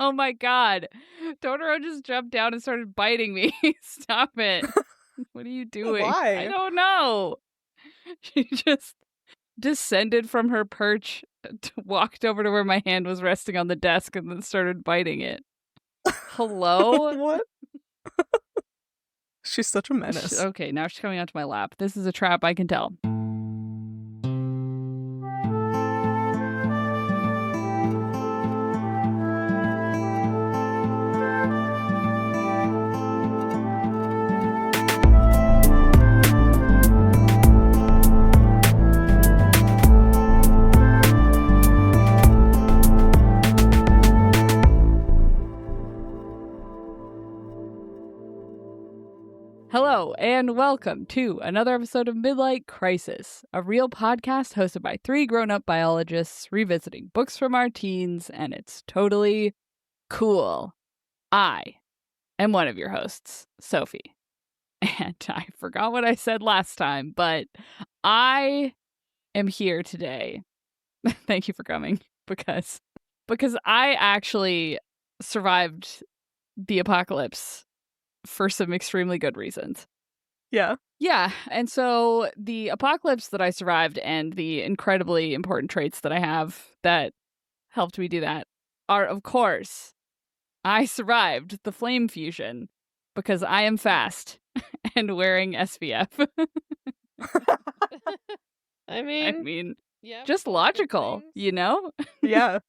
Oh my god. Totoro just jumped down and started biting me. Stop it. What are you doing? Why? I don't know. She just descended from her perch, walked over to where my hand was resting on the desk, and then started biting it. Hello? What? She's such a menace. Okay, now she's coming onto my lap. This is a trap, I can tell. Hello, and welcome to another episode of Midlight Crisis, a real podcast hosted by three grown-up biologists revisiting books from our teens, and it's totally cool. I am one of your hosts, Sophie. And I forgot what I said last time, but I am here today. Thank you for coming, because I actually survived the apocalypse for some extremely good reasons. Yeah. Yeah, and so the apocalypse that I survived and the incredibly important traits that I have that helped me do that are, of course, I survived the flame fusion because I am fast and wearing SPF. I I mean, mean, yeah, just logical, things. you know? Yeah.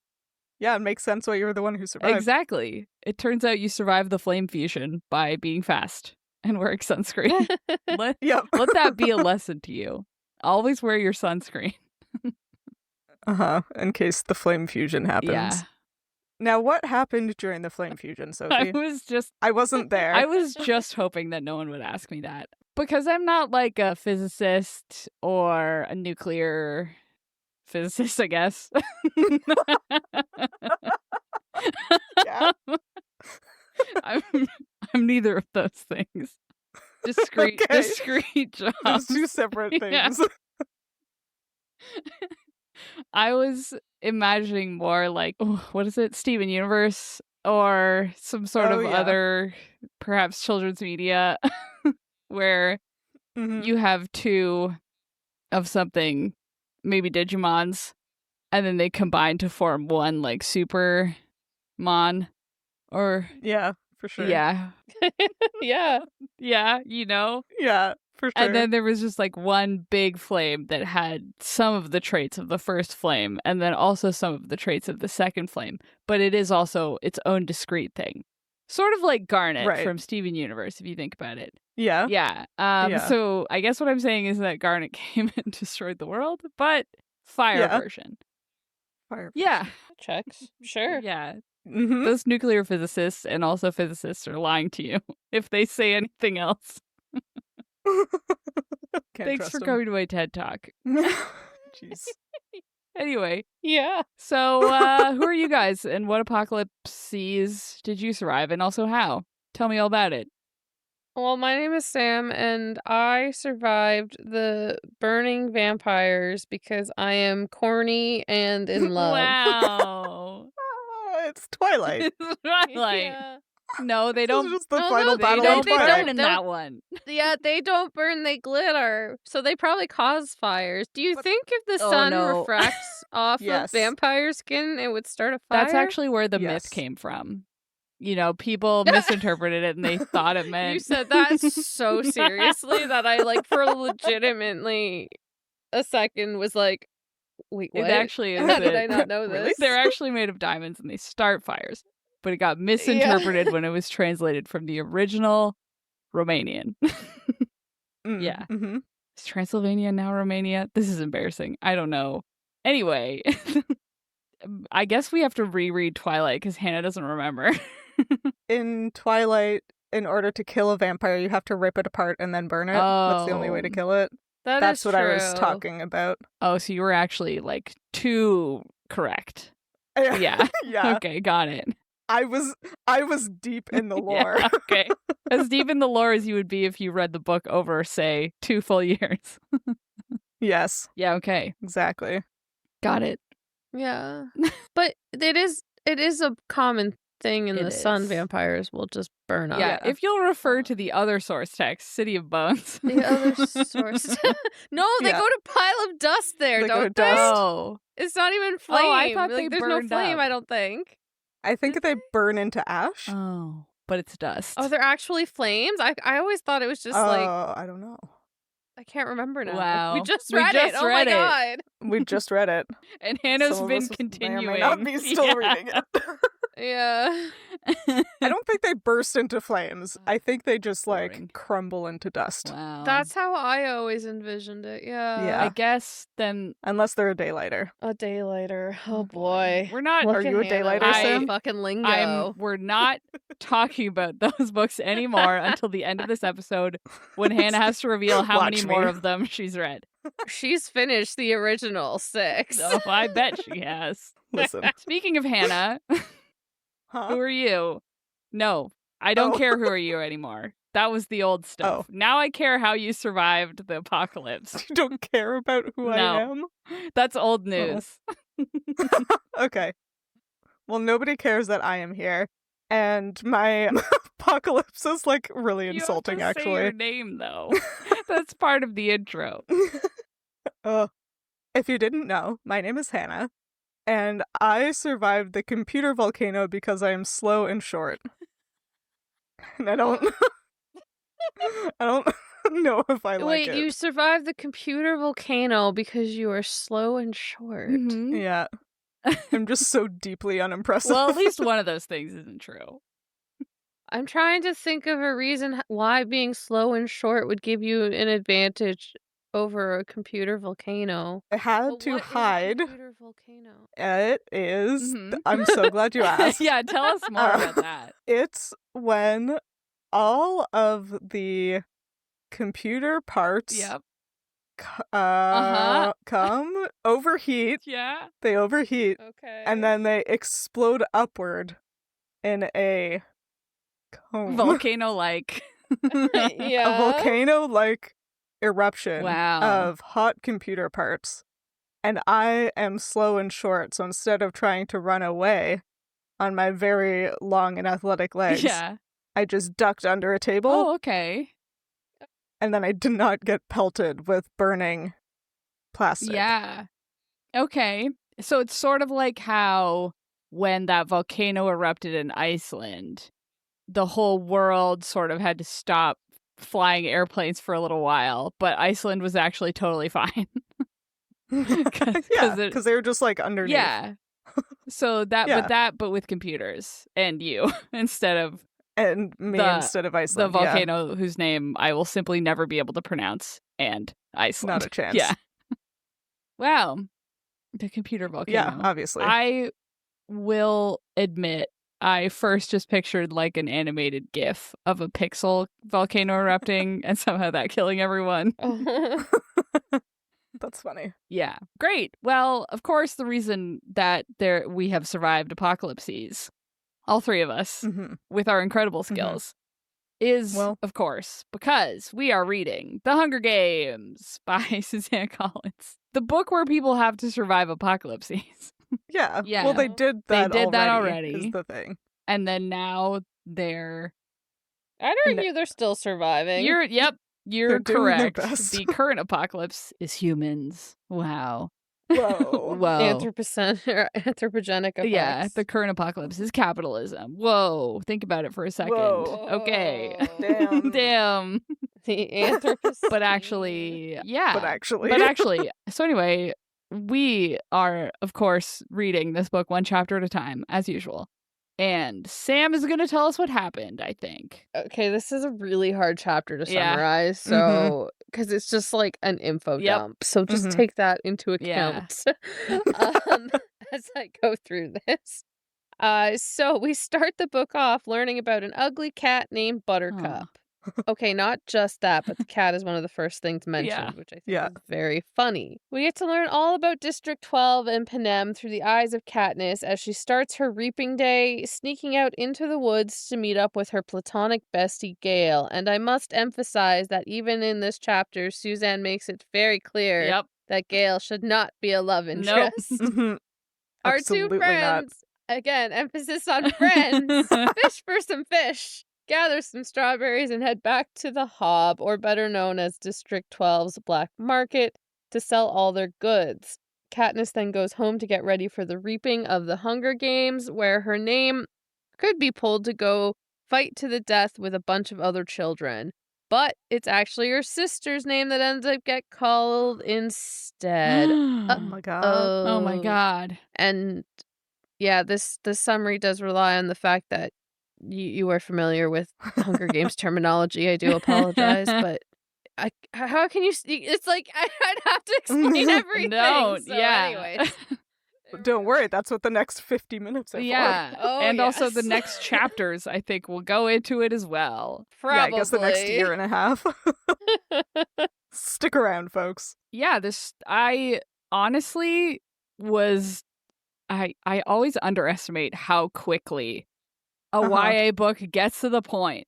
Yeah, it makes sense why you were the one who survived. Exactly. It turns out you survived the flame fusion by being fast and wearing sunscreen. Let that be a lesson to you. Always wear your sunscreen. In case the flame fusion happens. Yeah. Now, what happened during the flame fusion, Sophie? I wasn't there. I was just hoping that no one would ask me that. Because I'm not like a physicist or a nuclear physicist, I guess. Yeah. I'm neither of those things. Discrete jobs. There's two separate things. Yeah. I was imagining more like, what is it, Steven Universe or some sort of other, perhaps children's media, where you have two of something, maybe Digimons, and then they combine to form one like Supermon, or yeah, for sure. Yeah. Yeah, you know? Yeah, for sure. And then there was just like one big flame that had some of the traits of the first flame and then also some of the traits of the second flame. But it is also its own discrete thing. Sort of like Garnet from Steven Universe, if you think about it. Yeah. Yeah. So I guess what I'm saying is that Garnet came and destroyed the world, but fire version. Fire version. Yeah. Checks. Sure. Yeah. Mm-hmm. Those nuclear physicists and also physicists are lying to you if they say anything else. Thanks for coming to my TED Talk. Jeez. Anyway. Yeah. So, who are you guys and what apocalypses did you survive and also how? Tell me all about it. Well, my name is Sam and I survived the burning vampires because I am corny and in love. Wow. It's Twilight. It's Twilight. Yeah. No, they don't. This is just the final battle of They Twilight. don't in that one. Yeah, they don't burn, they glitter. So they probably cause fires. Do you think if the sun refracts off of vampire skin, it would start a fire? That's actually where the myth came from. You know, people misinterpreted it and they thought it meant... You said that so seriously that I, like, for legitimately a second was like, wait, what? It actually is. How did I not know this? Really? They're actually made of diamonds and they start fires. But it got misinterpreted when it was translated from the original Romanian. Yeah. Mm-hmm. Is Transylvania now Romania? This is embarrassing. I don't know. Anyway, I guess we have to reread Twilight because Hannah doesn't remember. In Twilight, in order to kill a vampire, you have to rip it apart and then burn it. That's the only way to kill it. That's what I was talking about. Oh, so you were actually like too correct. Yeah. Yeah. Okay, got it. I was deep in the lore. Yeah, okay. As deep in the lore as you would be if you read the book over, say, 2 full years. Yes. Yeah, okay. Exactly. Got it. Yeah. But it is a common thing in the sun, is. vampires will just burn up. Yeah, if you'll refer to the other source text, City of Bones. The other source. No, they go to pile of dust there, they don't go to they? dust. Oh. It's not even flame. Oh, I thought like, they there's no burned flame, up. I don't think. I think they burn into ash. Oh, but it's dust. Oh, they're actually flames? I always thought it was just I don't know. I can't remember now. Wow. We just read it. Oh my god. We just read it. And Hannah's Some of been us continuing. may or may not be still reading it. Yeah. I don't think they burst into flames. I think they just Boring. crumble into dust. Wow. That's how I always envisioned it. Yeah. I guess then Unless they're a daylighter. A day later. Oh boy. we're not. Look Are at you a Hannah daylighter, with Sam? Fucking lingo. We're not talking about those books anymore until the end of this episode when Hannah has to reveal how Watch many me. more of them she's read. She's finished the original 6. Oh, I bet she has. Listen. Speaking of Hannah, who Huh? are you? No, I don't Oh. care who are you anymore. That was the old stuff. Oh. Now I care how you survived the apocalypse. You don't care about who I No. am? That's old news. Okay. Well, nobody cares that I am here. And my apocalypse is really insulting, you have to actually. say your name, though. That's part of the intro. If you didn't know, my name is Hannah, and I survived the computer volcano because I am slow and short. And I don't know if I like Wait, it. you survived the computer volcano because you are slow and short. Mhm. Yeah. I'm just so deeply unimpressive. Well, at least one of those things isn't true. I'm trying to think of a reason why being slow and short would give you an advantage over a computer volcano. I had But to what is a hide. computer volcano? It is. Mhm. I'm so glad you asked. Yeah, tell us more about that. It's when all of the computer parts Yep. come, overheat, Yeah. they overheat, Okay. and then they explode upward in a cone. Volcano-like. Yeah. A volcano-like eruption Wow. of hot computer parts. And I am slow and short, so instead of trying to run away on my very long and athletic legs, Yeah. I just ducked under a table, Oh, okay. and then I did not get pelted with burning plastic. Yeah. Okay. So it's sort of like how when that volcano erupted in Iceland, the whole world sort of had to stop flying airplanes for a little while, but Iceland was actually totally fine. Yeah, because they were just underneath. Yeah. So that, Yeah. but with computers and you instead of And me instead of the Iceland. Yeah. volcano whose name I will simply never be able to pronounce, and Iceland. Not a chance. Yeah. Wow. The computer volcano. Yeah, obviously. I will admit, I first just pictured an animated GIF of a pixel volcano erupting and somehow that killing everyone. That's funny. Yeah. Great. Well, of course, the reason that we have survived apocalypses, all three of us, Mm-hmm. with our incredible skills, is, Well- of course, because we are reading The Hunger Games by Suzanne Collins, the book where people have to survive apocalypses. Yeah. Yeah. Well, they did that They did that already. already. Is the thing. And then now they're... I'd argue they're still surviving. You're They're doing their correct. best. The current apocalypse is humans. Wow. Whoa. Whoa. Anthropogenic effects. Yeah, the current apocalypse is capitalism. Whoa. Think about it for a second. Whoa. Okay. Damn. Damn. The Anthropocene. But actually, yeah. But actually. So anyway, we are, of course, reading this book one chapter at a time, as usual. And Sam is going to tell us what happened, I think. Okay, this is a really hard chapter to Yeah. summarize. So, because it's just an info Yep. dump. So just Mhm. take that into Yeah. account as I go through this. So we start the book off learning about an ugly cat named Buttercup. Okay, not just that, but the cat is one of the first things mentioned, which I think Yeah. is very funny. We get to learn all about District 12 and Panem through the eyes of Katniss as she starts her reaping day, sneaking out into the woods to meet up with her platonic bestie, Gale. And I must emphasize that even in this chapter, Suzanne makes it very clear Yep. that Gale should not be a love interest. Mhm. Our Absolutely two friends Again, emphasis on friends. Fish for some fish. Gather some strawberries and head back to the Hob, or better known as District 12's Black Market, to sell all their goods. Katniss then goes home to get ready for the reaping of the Hunger Games, where her name could be pulled to go fight to the death with a bunch of other children. But it's actually her sister's name that ends up get called instead. Oh my god. Oh my god. And yeah, this summary does rely on the fact that you are familiar with Hunger Games terminology. I do apologize, but how can you? It's like I'd have to explain everything. No, so yeah. Anyways, Don't worry, that's what the next 50 minutes are Yeah. Oh, and also the yes. next chapters, I think, will go into it as well. for. probably. Yeah, I guess the next year and a half. Stick around, folks. Yeah, I honestly was I always underestimate how quickly a YA book gets to the point.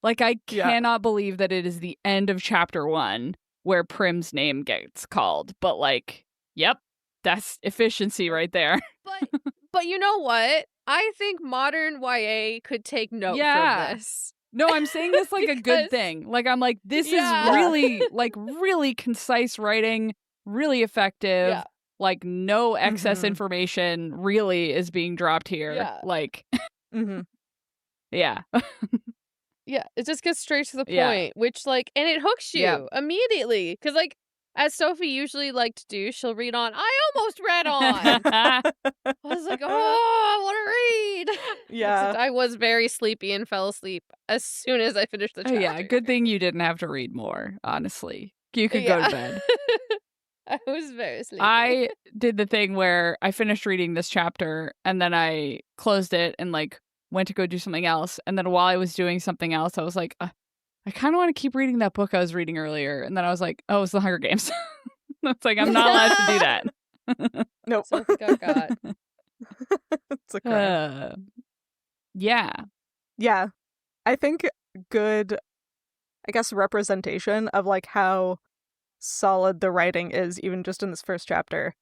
Like, I Yeah. cannot believe that it is the end of chapter 1 where Prim's name gets called. But like, yep, that's efficiency right there. But you know what? I think modern YA could take note Yeah. from this. No, I'm saying this like a good Because- thing. Like, I'm like, this Yeah. is really, like, really concise writing, really effective. Yeah. Like, no excess Mhm. information really is being dropped here. Yeah. Like, Mm-hmm. yeah. Yeah, it just gets straight to the Yeah. point, which and it hooks you Yeah. immediately. Because as Sophie usually liked to do, she'll read on. I almost read on. I was like, oh, I want to read. Yeah. Except I was very sleepy and fell asleep as soon as I finished the Oh, chapter. yeah, good thing you didn't have to read more, honestly. You could go to bed. I was very sleepy. I did the thing where I finished reading this chapter and then I closed it and like went to go do something else. And then while I was doing something else, I was like, I kind of want to keep reading that book I was reading earlier. And then I was like, oh, it's the Hunger Games. It's like, I'm not allowed to do that. Nope. Sophie got. It's a crime. Yeah. Yeah. I think good, I guess, representation of like how solid the writing is, even just in this first chapter,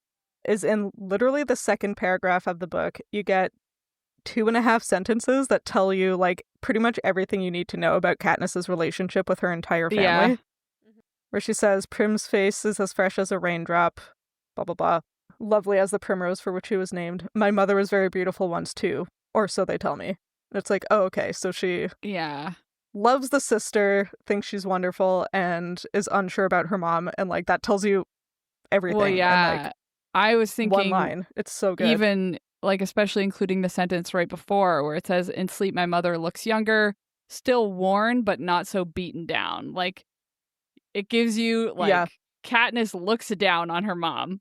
is in literally the second paragraph of the book. You get 2.5 sentences that tell you like pretty much everything you need to know about Katniss's relationship with her entire family. Yeah. Where she says, Prim's face is as fresh as a raindrop, blah, blah, blah. Lovely as the primrose for which he was named. My mother was very beautiful once too, or so they tell me. It's like, oh, okay, so she loves the sister, thinks she's wonderful, and is unsure about her mom, and like that tells you everything. Well, yeah. And, like, I was thinking one line. It's so good. Even like especially including the sentence right before where it says, in sleep my mother looks younger, still worn but not so beaten down. Like it gives you like Katniss looks down on her mom.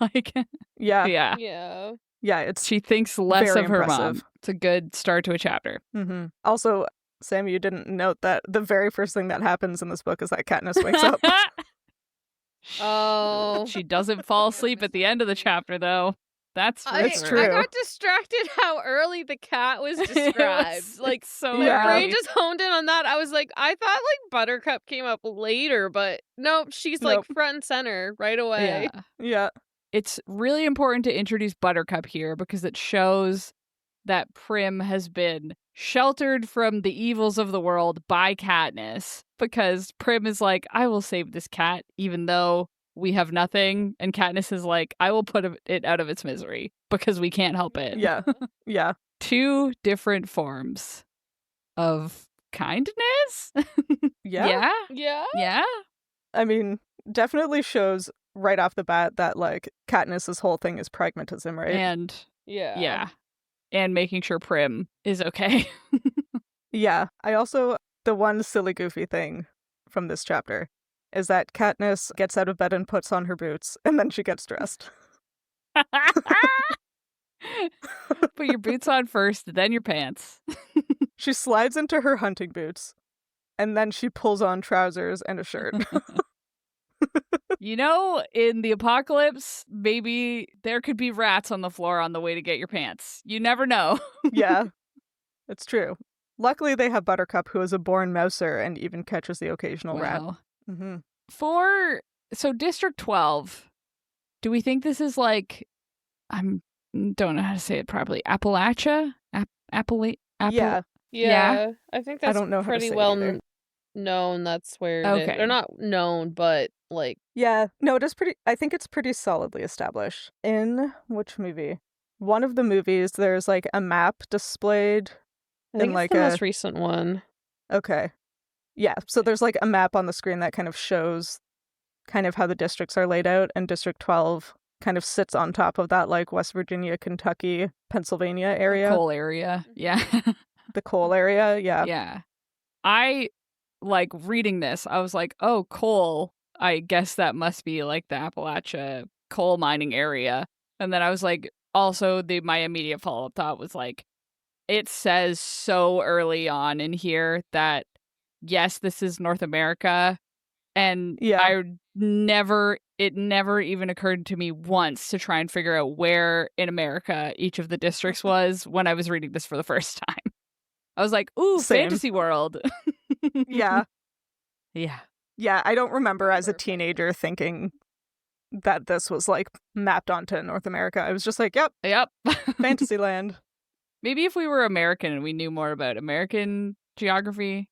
Like yeah. Yeah. It's she thinks less very of her impressive. mom. It's a good start to a chapter. Mm-hmm. Also, Sam, you didn't note that the very first thing that happens in this book is that Katniss wakes up. Oh. She doesn't fall asleep at the end of the chapter though. That's for It's sure. true. I got distracted how early the cat was described. It's Like so my Yeah. brain early. just honed in on that. I was like, I thought like Buttercup came up later, but nope, she's like Nope. front and center right away. Yeah. Yeah. It's really important to introduce Buttercup here because it shows that Prim has been sheltered from the evils of the world by Katniss, because Prim is like, I will save this cat even though we have nothing, and Katniss is like, I will put it out of its misery because we can't help it. Yeah. Yeah. 2 different forms of kindness. Yeah. Yeah. Yeah. I mean, definitely shows right off the bat that like Katniss's whole thing is pragmatism, right? And Yeah. and making sure Prim is okay. Yeah. I also, the one silly goofy thing from this chapter is that Katniss gets out of bed and puts on her boots, and then she gets dressed. Put your boots on first, then your pants. She slides into her hunting boots, and then she pulls on trousers and a shirt. You know, in the apocalypse, maybe there could be rats on the floor on the way to get your pants. You never know. Yeah, it's true. Luckily, they have Buttercup, who is a born mouser and even catches the occasional rat. Wow. Mm-hmm. So District 12, do we think this is like, I'm don't know how to say it properly. Appalachia? Yeah. Yeah, I think that's don't know how to pretty say it well either. known. That's where it is. Okay. Or not known, but like Yeah. No, it is pretty. I think it's pretty solidly established. In which movie? One of the movies, there's like a map displayed. I think in it's like the a most recent one. Okay. Yeah. So there's like a map on the screen that kind of shows kind of how the districts are laid out, and District 12 kind of sits on top of that, like West Virginia, Kentucky, Pennsylvania area. Coal area. Yeah. The coal area. Yeah. Yeah. I like reading this. I was like, oh, coal. I guess that must be like the Appalachia coal mining area. And then I was like, also my immediate follow-up thought was like, it says so early on in here that yes, this is North America. And Yeah. it never even occurred to me once to try and figure out where in America each of the districts was when I was reading this for the first time. I was like, ooh, Same. fantasy world. Yeah. Yeah. Yeah. I don't remember as a teenager thinking that this was like mapped onto North America. I was just like, yep, Yep. Fantasyland. Maybe if we were American and we knew more about American geography,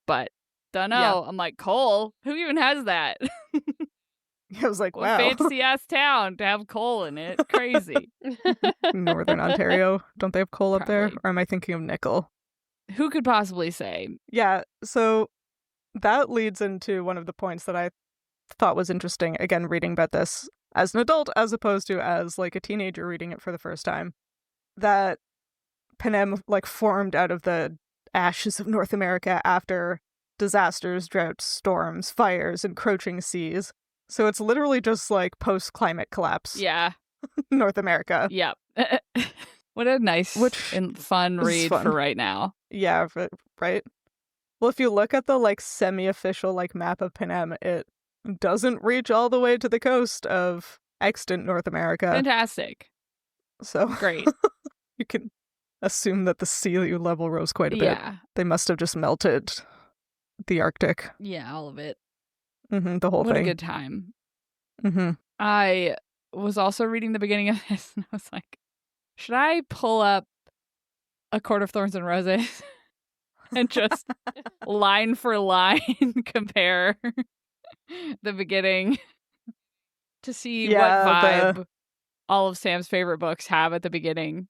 but don't know. Yeah. I'm like, coal? Who even has that? I was like, What wow. fancy ass town to have coal in it? Crazy. Northern Ontario. Don't they have coal up there? Probably. Or am I thinking of nickel? Who could possibly say? Yeah. So that leads into one of the points that I thought was interesting, again, reading about this as an adult as opposed to as like a teenager reading it for the first time, that Panem like formed out of the ashes of North America after disasters, droughts, storms, fires, encroaching seas. So it's literally just like post-climate collapse. Yeah. North America. Yep. What a nice and fun read for right now. Yeah, right? Well, if you look at the like semi-official like map of Panem, it doesn't reach all the way to the coast of extant North America. Fantastic. So great. You can assume that the sea level rose quite a bit. Yeah. They must have just melted the Arctic. Yeah, all of it. The whole what thing. What a good time. Mm-hmm. I was also reading the beginning of this, and I was like, should I pull up A Court of Thorns and Roses and just line for line compare the beginning to see what vibe all of Sam's favorite books have at the beginning?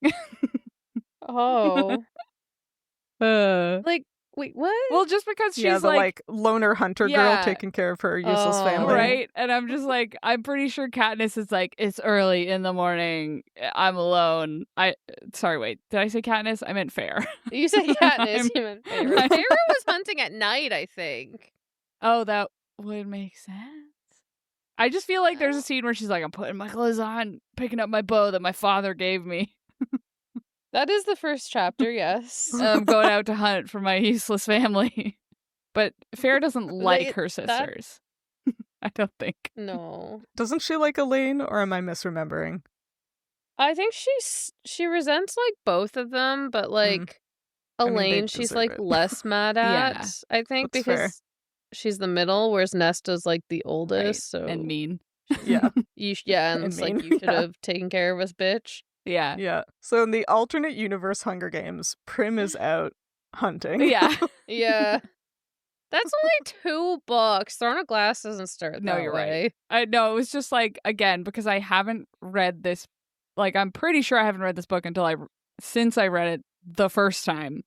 Oh. Like, wait, what? Well, just because she's the like loner hunter girl taking care of her useless family. Right? And I'm just like, I'm pretty sure Katniss is like, it's early in the morning. I'm alone. Sorry, wait. Did I say Katniss? I meant Fair. You said Katniss. You meant Fair. Fair was hunting at night, I think. Oh, that would make sense. I just feel like there's a scene where she's like, I'm putting my clothes on, picking up my bow that my father gave me. That is the first chapter, yes. I'm going out to hunt for my useless family. But Fair doesn't like her sisters. I don't think. No. Doesn't she like Elaine, or am I misremembering? I think she resents like both of them, but like Elaine, she's like less mad at. Yeah, I think that's because fair. She's the middle, whereas Nesta's like the oldest, right. so and mean. Yeah. and it's like you should have taken care of us, bitch. Yeah. Yeah. So in the alternate universe Hunger Games, Prim is out hunting. Yeah. Yeah. That's only 2 books. Throne of Glass doesn't start that you're way. right. No, it was just like, again, because I haven't read this, like, I'm pretty sure I haven't read this book since I read it the first time.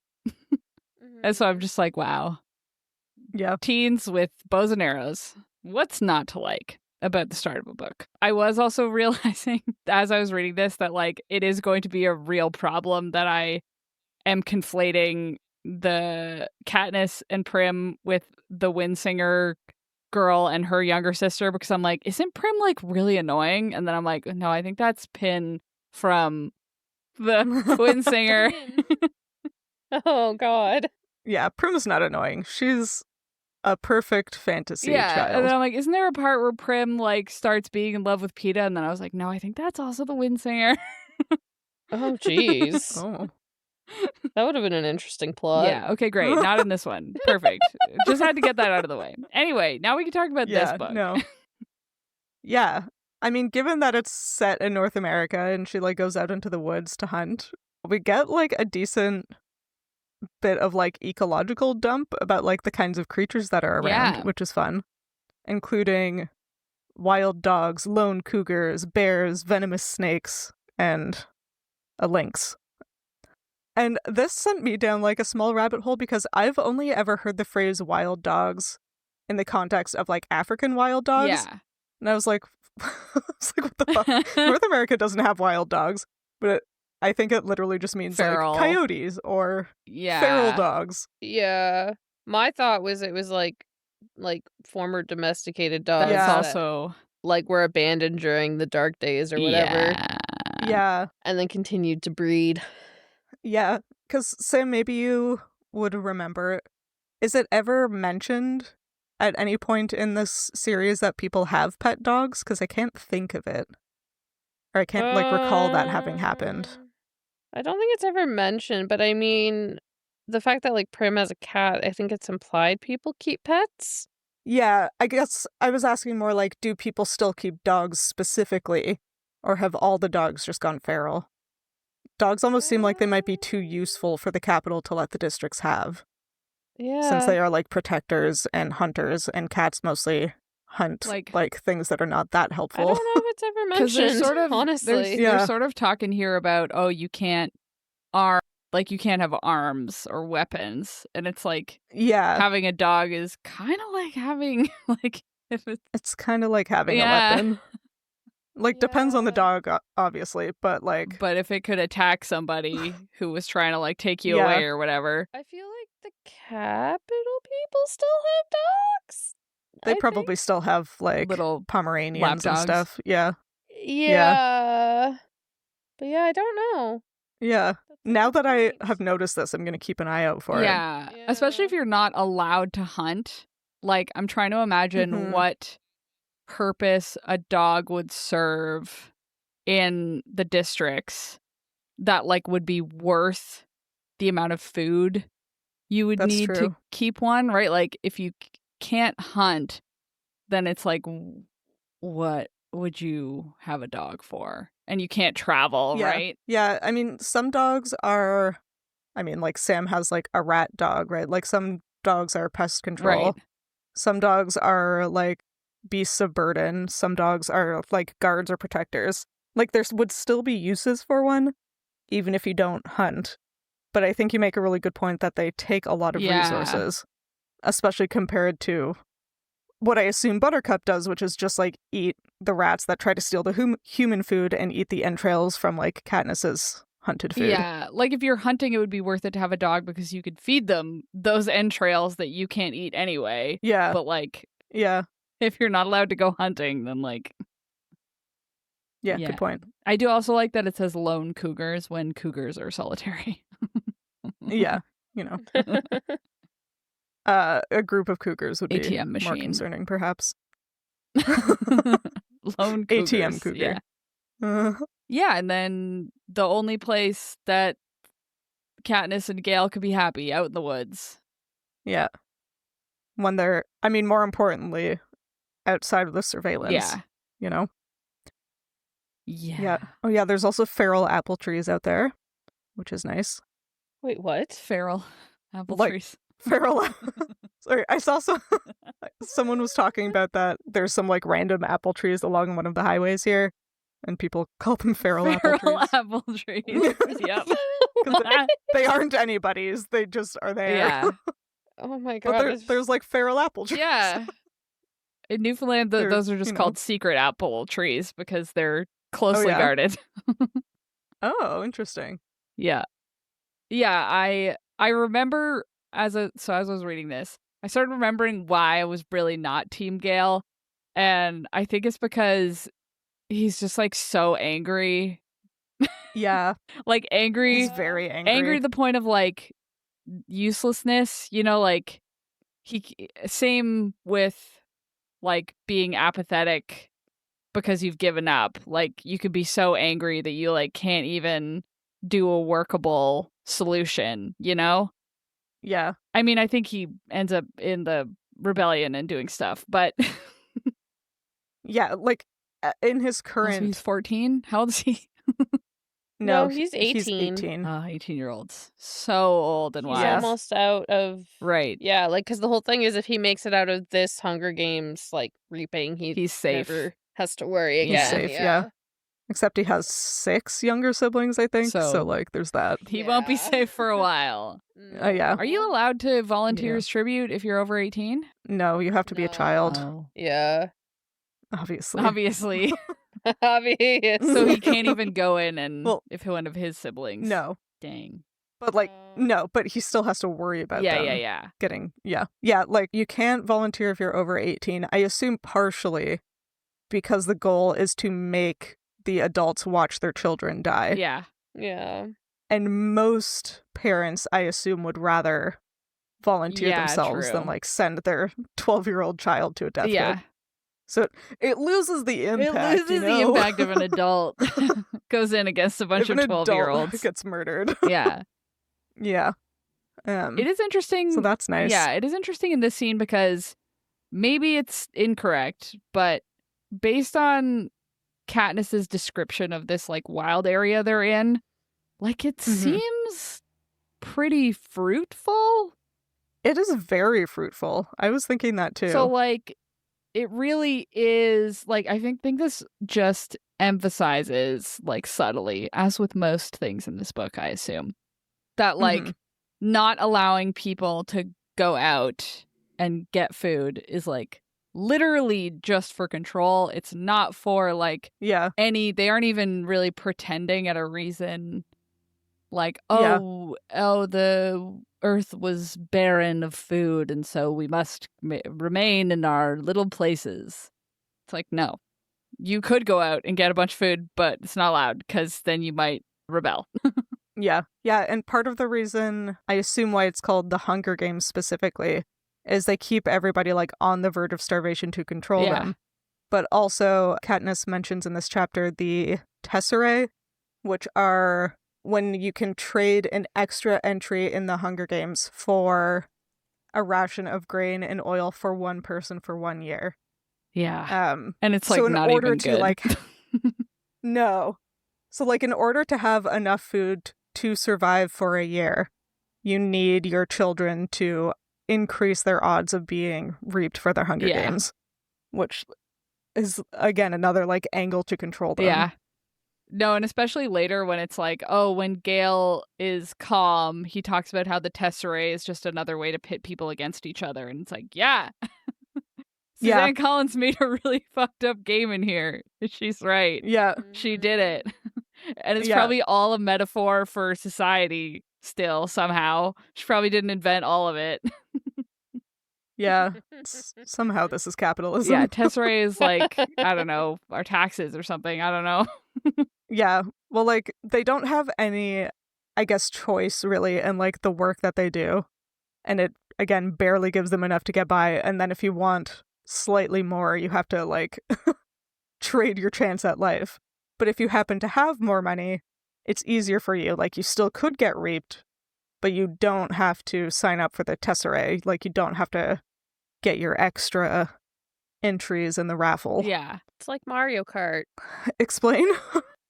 And so I'm just like, wow. Yeah. Teens with bows and arrows. What's not to like about the start of a book? I was also realizing as I was reading this that like it is going to be a real problem that I am conflating the Katniss and Prim with the Windsinger girl and her younger sister, because I'm like, isn't Prim like really annoying? And then I'm like, no, I think that's Pin from the Windsinger. Oh God. Yeah, Prim's not annoying. She's a perfect fantasy child. And then I'm like, isn't there a part where Prim like starts being in love with Peeta? And then I was like, no, I think that's also the Windsinger. Oh jeez. Oh. That would have been an interesting plot. Yeah, okay, great. Not in this one. Perfect. Just had to get that out of the way. Anyway, now we can talk about this book. No. Yeah. I mean, given that it's set in North America and she like goes out into the woods to hunt, we get like a decent bit of like ecological dump about like the kinds of creatures that are around, Yeah. which is fun, including wild dogs, lone cougars, bears, venomous snakes, and a lynx. And this sent me down like a small rabbit hole because I've only ever heard the phrase wild dogs in the context of like African wild dogs. Yeah. And I was like, what the fuck? North America doesn't have wild dogs, but I think it literally just means Feral. like coyotes or Yeah. feral dogs. Yeah. My thought was it was like former domesticated dogs. That's Yeah. also like were abandoned during the dark days or whatever. Yeah. And then continued to breed. Yeah. Because, Sam, maybe you would remember, is it ever mentioned at any point in this series that people have pet dogs? Because I can't think of it. Or I can't, like, recall that having happened. I don't think it's ever mentioned, but I mean, the fact that, like, Prim has a cat, I think it's implied people keep pets. Yeah, I guess I was asking more like, do people still keep dogs specifically? Or have all the dogs just gone feral? Dogs almost seem like they might be too useful for the capital to let the districts have. Yeah. Since they are like protectors and hunters, and cats mostly hunt like things that are not that I helpful. don't know if it's ever because mentioned, they're sort of honestly. Yeah. they're sort of talking here about, oh, you can't you can't have arms or weapons, and it's like Yeah, having a dog is kind of like having like if it's kind of like having Yeah. a weapon. Like, depends on the Yeah. dog, obviously, but like, but if it could attack somebody who was trying to like take you Yeah. away or whatever. I feel like the capital people still have dogs. they I think. probably still have like Little Pomeranians lap and dogs. stuff. Yeah, Yeah. But yeah, I don't know. yeah. That's a Now good that I point. have noticed this, I'm gonna keep an eye out for it. Yeah, especially if Yeah. you're not allowed to hunt. Like, I'm trying to imagine Mhm. what purpose a dog would serve in the districts that like would be worth the amount of food you would That's need to true. keep one, right? Like, if you can't hunt, then it's like, what would you have a dog for? And you can't travel, Yeah. right? Yeah, I mean, some dogs are, I mean, like Sam has like a rat dog, right? Like some dogs are pest control. Right. Some dogs are like beasts of burden. Some dogs are like guards or protectors. Like there would still be uses for one, even if you don't hunt. But I think you make a really good point that they take a lot of Yeah. resources, especially compared to what I assume Buttercup does, which is just like eat the rats that try to steal the human food and eat the entrails from like Katniss's hunted food. Yeah, like if you're hunting, it would be worth it to have a dog because you could feed them those entrails that you can't eat anyway. Yeah. But like, Yeah. if you're not allowed to go hunting, then like, Yeah. Yeah. Good point. I do also like that it says lone cougars when cougars are solitary. Yeah. You know, a group of cougars would be ATM more machine. concerning, perhaps. Lone cougars. ATM cougar. Yeah. Yeah, and then the only place that Katniss and Gale could be happy, out in the woods. Yeah. When they're, I mean, more importantly, outside of the surveillance. Yeah. You know? Yeah. Yeah. Oh, yeah, there's also feral apple trees out there, which is nice. Wait, what? Feral apple Like- trees. Feral. Sorry, I saw someone was talking about that. There's some like random apple trees along one of the highways here, and people call them feral apple trees. Apple trees. Yep. 'Cause they aren't anybody's. They just are there. Yeah. Oh my But god. there's like feral apple trees. Yeah. In Newfoundland, They're, those are just you know. called secret apple trees because they're closely yeah? guarded. Oh, interesting. Yeah. Yeah, I remember as I was reading this, I started remembering why I was really not Team Gale. And I think it's because he's just like so angry. Yeah, Like angry. he's very angry. Angry to the point of like uselessness, you know, like same with like being apathetic because you've given up. Like you could be so angry that you like can't even do a workable solution, you know? Yeah, I mean, I think he ends up in the rebellion and doing stuff, but yeah. Like in his Oh, so current... he's 14? How old is he? No, he's 18. He's 18. 18-year-olds. So old and He's wise. almost out of... Right. Yeah, like, because the whole thing is if he makes it out of this Hunger Games, like, reaping, He's safe. never has to worry Yeah. again. He's safe, yeah. Except he has 6 younger siblings, I think. So like, there's that. He won't be Yeah. safe for a while. Yeah. Are you allowed to volunteer Yeah. as tribute if you're over 18? No, you have to be a child, Oh. Yeah. obviously. Obviously. Obvious. So he can't even go in and Well, if one of his siblings. No. Dang. But like, no, but he still has to worry about them Yeah. getting, yeah, like you can't volunteer if you're over 18. I assume partially because the goal is to make the adults watch their children die. Yeah. Yeah. And most parents, I assume, would rather volunteer Yeah, themselves true. than like send their 12-year-old child to a deathbed. Yeah. So it loses the impact. It loses the impact of an adult. Goes in against a bunch if of an adult 12-year-olds. gets murdered. Yeah. Yeah. It is interesting. So that's nice. Yeah, it is interesting in this scene because maybe it's incorrect, but based on Katniss's description of this like wild area they're in, like it seems pretty fruitful. It is very fruitful. I was thinking that too. So like it really is like I think this just emphasizes like subtly, as with most things in this book, I assume, that like not allowing people to go out and get food is like literally just for control. It's not for like they aren't even really pretending at a reason like the earth was barren of food and so we must remain in our little places. It's like, no, you could go out and get a bunch of food, but it's not allowed because then you might rebel. Yeah, and part of the reason I assume why it's called the Hunger Games specifically is they keep everybody like on the verge of starvation to control them. But also Katniss mentions in this chapter the tesserae, which are when you can trade an extra entry in the Hunger Games for a ration of grain and oil for one person for 1 year. Yeah. And it's like so in not order even to good. like no. So like in order to have enough food to survive for a year, you need your children to increase their odds of being reaped for their Hunger Games, which is again another like angle to control them. Yeah. No, and especially later when it's like, oh, when Gale is calm, he talks about how the tesserae is just another way to pit people against each other. And it's like, yeah. Suzanne Collins made a really fucked up game in here. She's right. Yeah. She did it. And it's probably all a metaphor for society still, somehow. She probably didn't invent all of it. Yeah. Somehow this is capitalism. Yeah, tesserae is like, I don't know, our taxes or something. I don't know. Yeah. Well, like, they don't have any, I guess, choice, really, in, like, the work that they do. And it, again, barely gives them enough to get by. And then if you want slightly more, you have to, like, trade your chance at life. But if you happen to have more money, it's easier for you. Like, you still could get reaped, but you don't have to sign up for the tesserae. Like, you don't have to get your extra entries in the raffle. Yeah. It's like Mario Kart. Explain?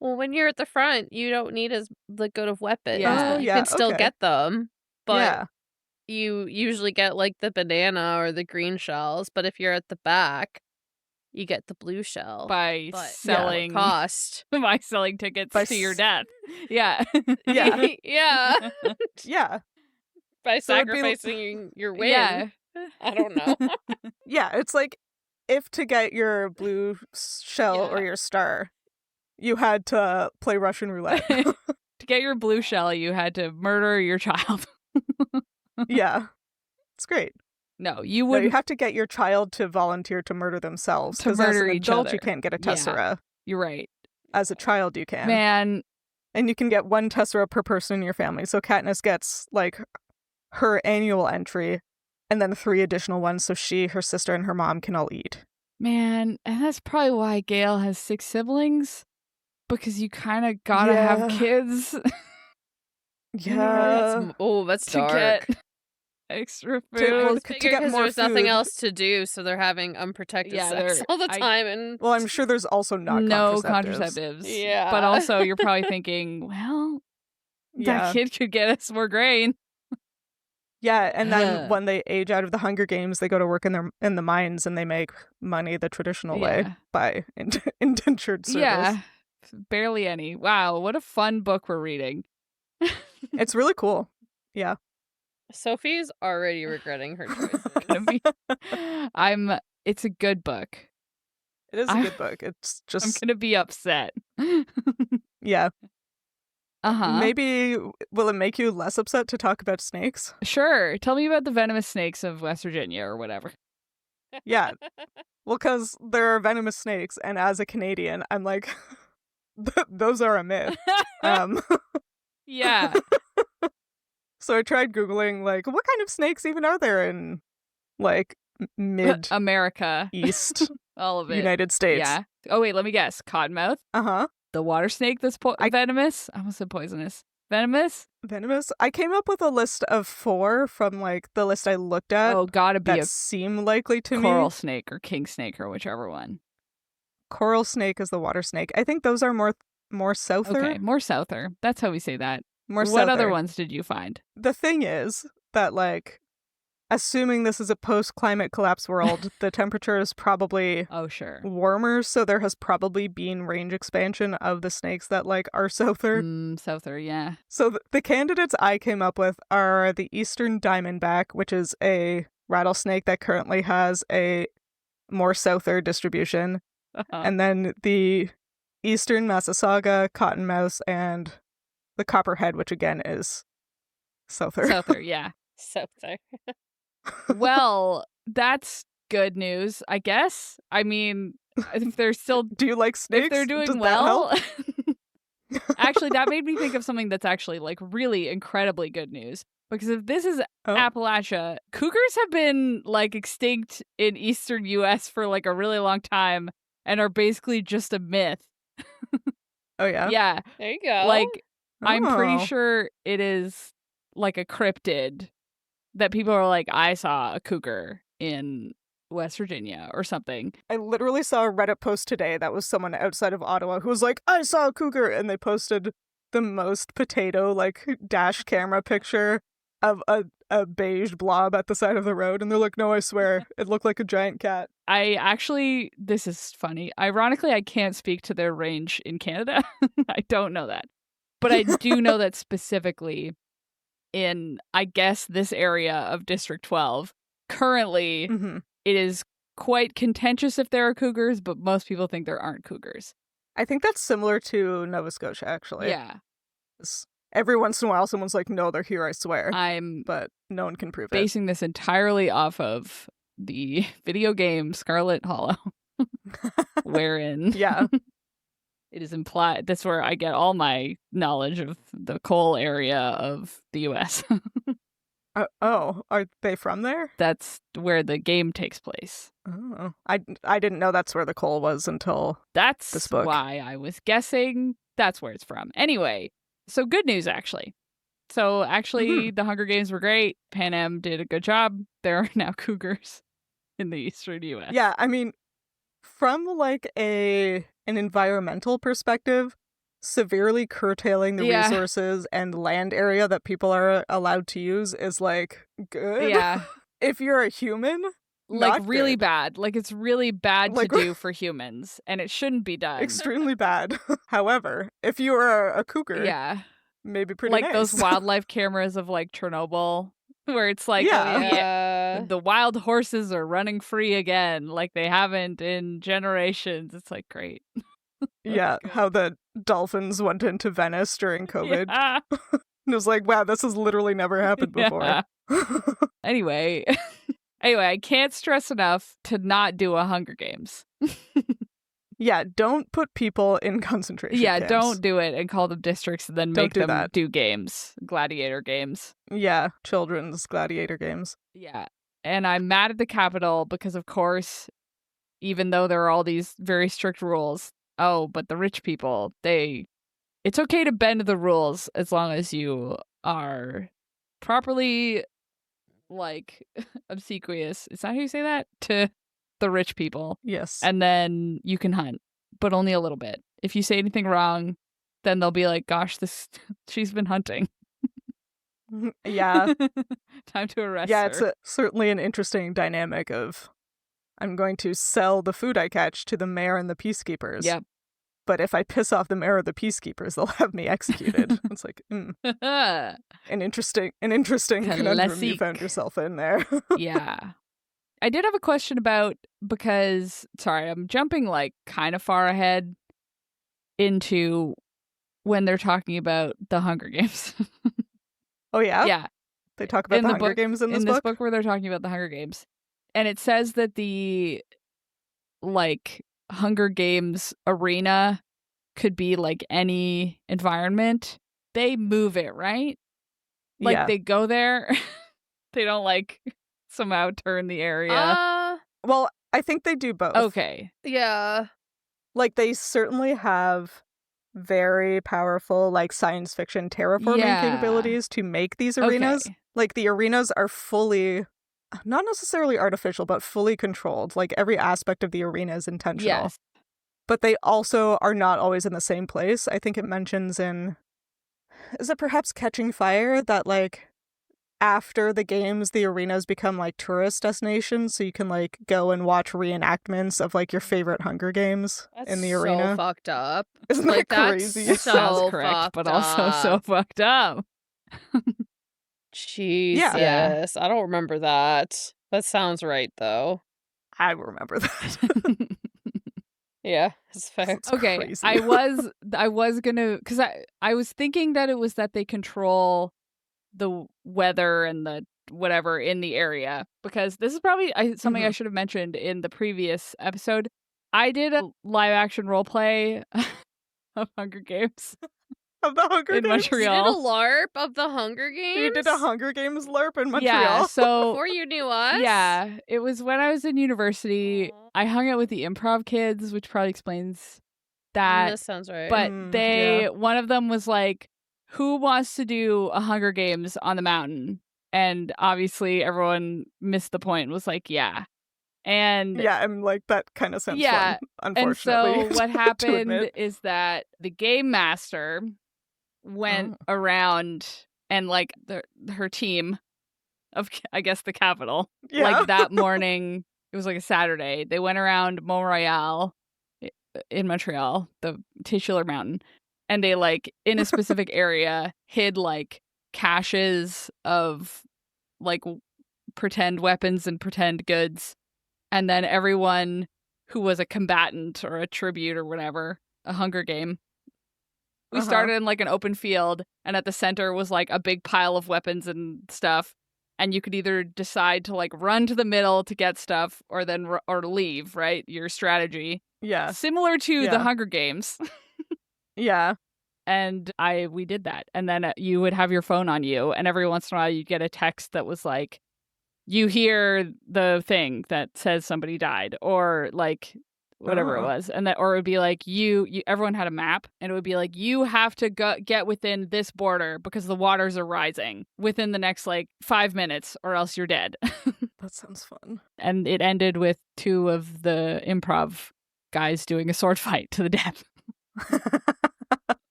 Well, when you're at the front, you don't need as the good of weapons. Yeah. You can still get them, but you usually get like the banana or the green shells. But if you're at the back, you get the blue shell by selling cost by selling tickets to your death. Yeah. Yeah. Yeah. Yeah. By So it'd be- sacrificing your win. Yeah. I don't know. Yeah, it's like if to get your blue shell or your star, you had to play Russian roulette. To get your blue shell, you had to murder your child. Yeah. It's great. No, you No, wouldn't. you have to get your child to volunteer to murder themselves. To 'cause as murder an each adult, other. you can't get a Yeah. tessera. You're right. As a child, you can. Man. And you can get 1 tessera per person in your family. So Katniss gets, like, her annual entry, and then 3 additional ones so she, her sister, and her mom can all eat. Man, and that's probably why Gale has 6 siblings. Because you kind of gotta have kids. Yeah. That's to dark. get extra To- food. well, I to figured get because more there's nothing food. else to do, so they're having unprotected Yeah, sex all the time. And Well, I'm sure there's also not no contraceptives. contraceptives. Yeah. But also, you're probably thinking, well, that Yeah. kid could get us more grain. Yeah, and then Ugh. when they age out of the Hunger Games, they go to work in the mines and they make money the traditional way Yeah. by indentured service. Yeah, barely any. Wow, what a fun book we're reading. It's really cool. Yeah. Sophie's already regretting her choices. Gonna be- It's a good book. It is a I'm- good book. It's I'm just gonna be upset. yeah. Uh-huh. Maybe will it make you less upset to talk about snakes? Sure. Tell me about the venomous snakes of West Virginia or whatever. Yeah. Well, because there are venomous snakes, and as a Canadian, I'm like, those are a myth. Yeah. So I tried Googling, like, what kind of snakes even are there in, like, mid America. East All of it. United States? Yeah. Oh, wait, let me guess. Cottonmouth? Uh-huh. The water snake that's venomous? I almost said poisonous. Venomous? Venomous? I came up with a list of 4 from, like, the list I looked at Oh, gotta be that a seem likely to coral me. snake or king snake or whichever one. Coral snake is the water snake. I think those are more souther. Okay, more souther. That's how we say that. More What other souther. ones did you find? The thing is that, like, assuming this is a post-climate collapse world, the temperature is probably Oh, sure. warmer, so there has probably been range expansion of the snakes that, like, are souther. Souther, yeah. So the candidates I came up with are the eastern diamondback, which is a rattlesnake that currently has a more souther distribution, and then the eastern Massasauga, cottonmouth, and the copperhead, which again is souther. Souther, yeah. Souther. Well, that's good news, I guess. I mean, if they're still Do you like snakes? if they're doing Does that well. help? Actually, that made me think of something that's actually like really incredibly good news. Because if this is Oh. Appalachia, cougars have been like extinct in eastern US for like a really long time and are basically just a myth. Oh, yeah? Yeah. There you go. Like I'm pretty Oh. sure it is like a cryptid that people are like, I saw a cougar in West Virginia or something. I literally saw a Reddit post today that was someone outside of Ottawa who was like, I saw a cougar, and they posted the most potato, like, dash camera picture of a beige blob at the side of the road, and they're like, no, I swear, it looked like a giant cat. This is funny. Ironically, I can't speak to their range in Canada. I don't know that. But I do know that specifically in, I guess, this area of District 12, currently Mm-hmm. it is quite contentious if there are cougars, but most people think there aren't cougars. I think that's similar to Nova Scotia, actually. Yeah. Every once in a while, someone's like, no, they're here, I swear. I'm But no one can prove it. basing this entirely off of the video game Scarlet Hollow, wherein Yeah. it is implied. That's where I get all my knowledge of the coal area of the US. Oh, are they from there? That's where the game takes place. Oh, I didn't know that's where the coal was until That's this book. why I was guessing that's where it's from. Anyway, so good news, actually. So actually, the Hunger Games were great. Pan Am did a good job. There are now cougars in the eastern U.S. Yeah, I mean, from like an environmental perspective, severely curtailing the Yeah. resources and land area that people are allowed to use is like good. Yeah. If you're a human, Like not really good. bad. Like it's really bad Like- to do for humans, and it shouldn't be done. Extremely bad. However, if you are a cougar, Yeah. maybe pretty Like nice. those wildlife cameras of like Chernobyl, where it's like, Yeah. oh, yeah, Yeah. the wild horses are running free again, like they haven't in generations. It's like great. Yeah, Good. how the dolphins went into Venice during COVID. Yeah. And it was like, wow, this has literally never happened before. Yeah. Anyway, I can't stress enough to not do a Hunger Games. Yeah, don't put people in concentration Yeah, camps. don't do it and call them districts and then Don't make do them that. do games, gladiator games. Yeah, children's gladiator games. Yeah. And I'm mad at the Capitol because, of course, even though there are all these very strict rules, but the rich people, it's okay to bend the rules as long as you are properly like obsequious. Is that how you say that? To the rich people. Yes. And then you can hunt, but only a little bit. If you say anything wrong, then they'll be like, gosh, she's been hunting. Yeah. Time to arrest Yeah, her. it's certainly an interesting dynamic of, I'm going to sell the food I catch to the mayor and the peacekeepers. Yep. But if I piss off the mayor or the peacekeepers, they'll have me executed. It's like, an interesting conundrum you found yourself in there. Yeah. I did have a question about, because, sorry, I'm jumping like kind of far ahead into when they're talking about the Hunger Games. Oh, yeah? Yeah. They talk about the Hunger Games in this book? In this book where they're talking about the Hunger Games. And it says that the, like, Hunger Games arena could be, like, any environment. They move it, right? Like, yeah. they go there. They don't, like, somehow turn the area. Well, I think they do both. Okay. Yeah. Like, they certainly have very powerful, like, science fiction terraforming capabilities to make these arenas. Okay. Like, the arenas are fully, not necessarily artificial, but fully controlled. Like, every aspect of the arena is intentional. Yes. But they also are not always in the same place. I think it mentions in, is it perhaps Catching Fire, that, like, after the games, the arenas become, like, tourist destinations, so you can, like, go and watch reenactments of, like, your favorite Hunger Games in the arena. So fucked up. Isn't like, that crazy? That's so Sounds correct, fucked but also so up. fucked up. Jesus. Yeah. I don't remember that. That sounds right, though. I remember that. Yeah, it's fair. It's Okay, crazy. I was gonna, because I was thinking that it was that they control the weather and the whatever in the area, because this is probably something I should have mentioned in the previous episode. I did a live action role play of Hunger Games Of the Hunger in Games? Montreal. You did a LARP of the Hunger Games? You did a Hunger Games LARP in Montreal? Yeah, so Before you knew us? yeah, it was when I was in university. Aw. I hung out with the improv kids, which probably explains that. This sounds right. But yeah. one of them was like, who wants to do a Hunger Games on the mountain? And obviously everyone missed the point and was like, yeah. And Yeah, I'm like, that kind of sounds yeah, fun, unfortunately. and so what to happened admit. is that the game master went around and like her team of, I guess, the capital, Yeah. like that morning, it was like a Saturday, they went around Mont Royal in Montreal, the titular mountain, and they, like, in a specific area, hid, like, caches of, like, pretend weapons and pretend goods. And then everyone who was a combatant or a tribute or whatever, a Hunger Game, we started in, like, an open field, and at the center was, like, a big pile of weapons and stuff. And you could either decide to, like, run to the middle to get stuff or then or leave, right? Your strategy. Yeah. Similar to the Hunger Games. Yeah. And we did that. And then you would have your phone on you, and every once in a while you'd get a text that was like, you hear the thing that says somebody died, or like whatever it was. And that, or it would be like, you everyone had a map, and it would be like, you have to get within this border because the waters are rising within the next like 5 minutes, or else you're dead. That sounds fun. And it ended with 2 of the improv guys doing a sword fight to the death.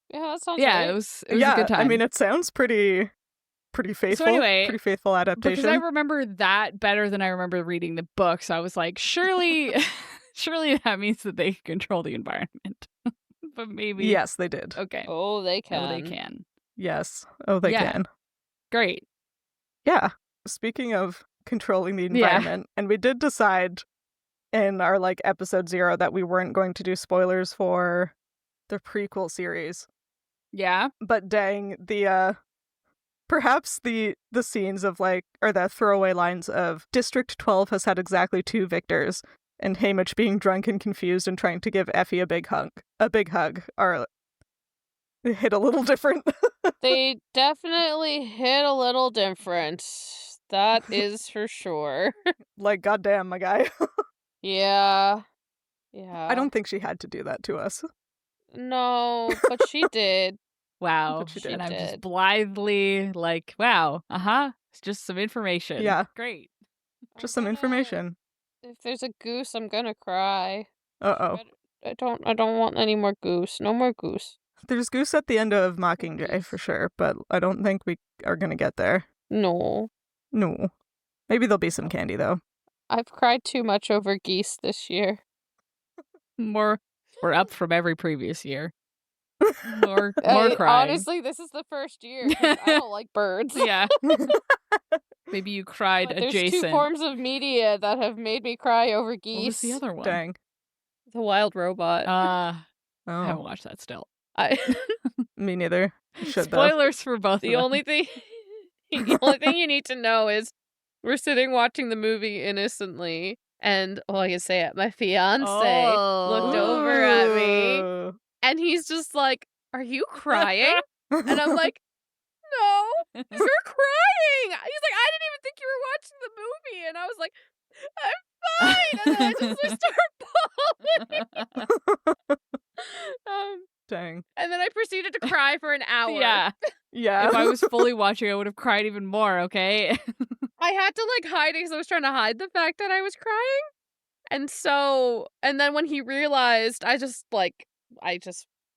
Yeah, that sounds Yeah, right. it was a good time. I mean, it sounds pretty faithful. So anyway, pretty faithful adaptation. because I remember that better than I remember reading the book, so I was like, surely that means that they control the environment. But maybe. Yes, they did. Okay. Oh, they can. Oh, they can. Yes. Oh, they Yeah. can. Great. Yeah. Speaking of controlling the environment, and we did decide in our like episode 0 that we weren't going to do spoilers for the prequel series. Yeah. But dang, the perhaps the scenes of like, or the throwaway lines of District 12 has had exactly 2 victors, and Haymitch being drunk and confused and trying to give Effie a big hug are hit a little different. They definitely hit a little different. That is for sure. Like, goddamn, my guy. Yeah. I don't think she had to do that to us. No, but she did. Wow. But she did. And I'm just did. blithely like, wow. It's just some information. Yeah. Great. Just some information. If there's a goose, I'm gonna cry. Uh-oh. I don't want any more goose. No more goose. There's goose at the end of Mockingjay for sure, but I don't think we are going to get there. No. No. Maybe there'll be some candy, though. I've cried too much over geese this year. We're up from every previous year. More crying. Honestly, this is the first year 'cause I don't like birds. Yeah. Maybe you cried But there's adjacent. 2 forms of media that have made me cry over geese. What was the other one? Dang. The Wild Robot. I Oh, haven't watched that still. me neither. I should, though. Spoilers for both The of them. only thing you need to know is we're sitting watching the movie innocently, and I can say it, my fiance looked over at me, Ooh. and he's just like, "Are you crying?" And I'm like, "No, you're crying." He's like, "I didn't even think you were watching the movie," and I was like, "I'm fine," and then I just start bawling. Dang. And then I proceeded to cry for an hour. Yeah. Yeah. If I was fully watching, I would have cried even more, okay? I had to hide it because I was trying to hide the fact that I was crying. And then when he realized, I just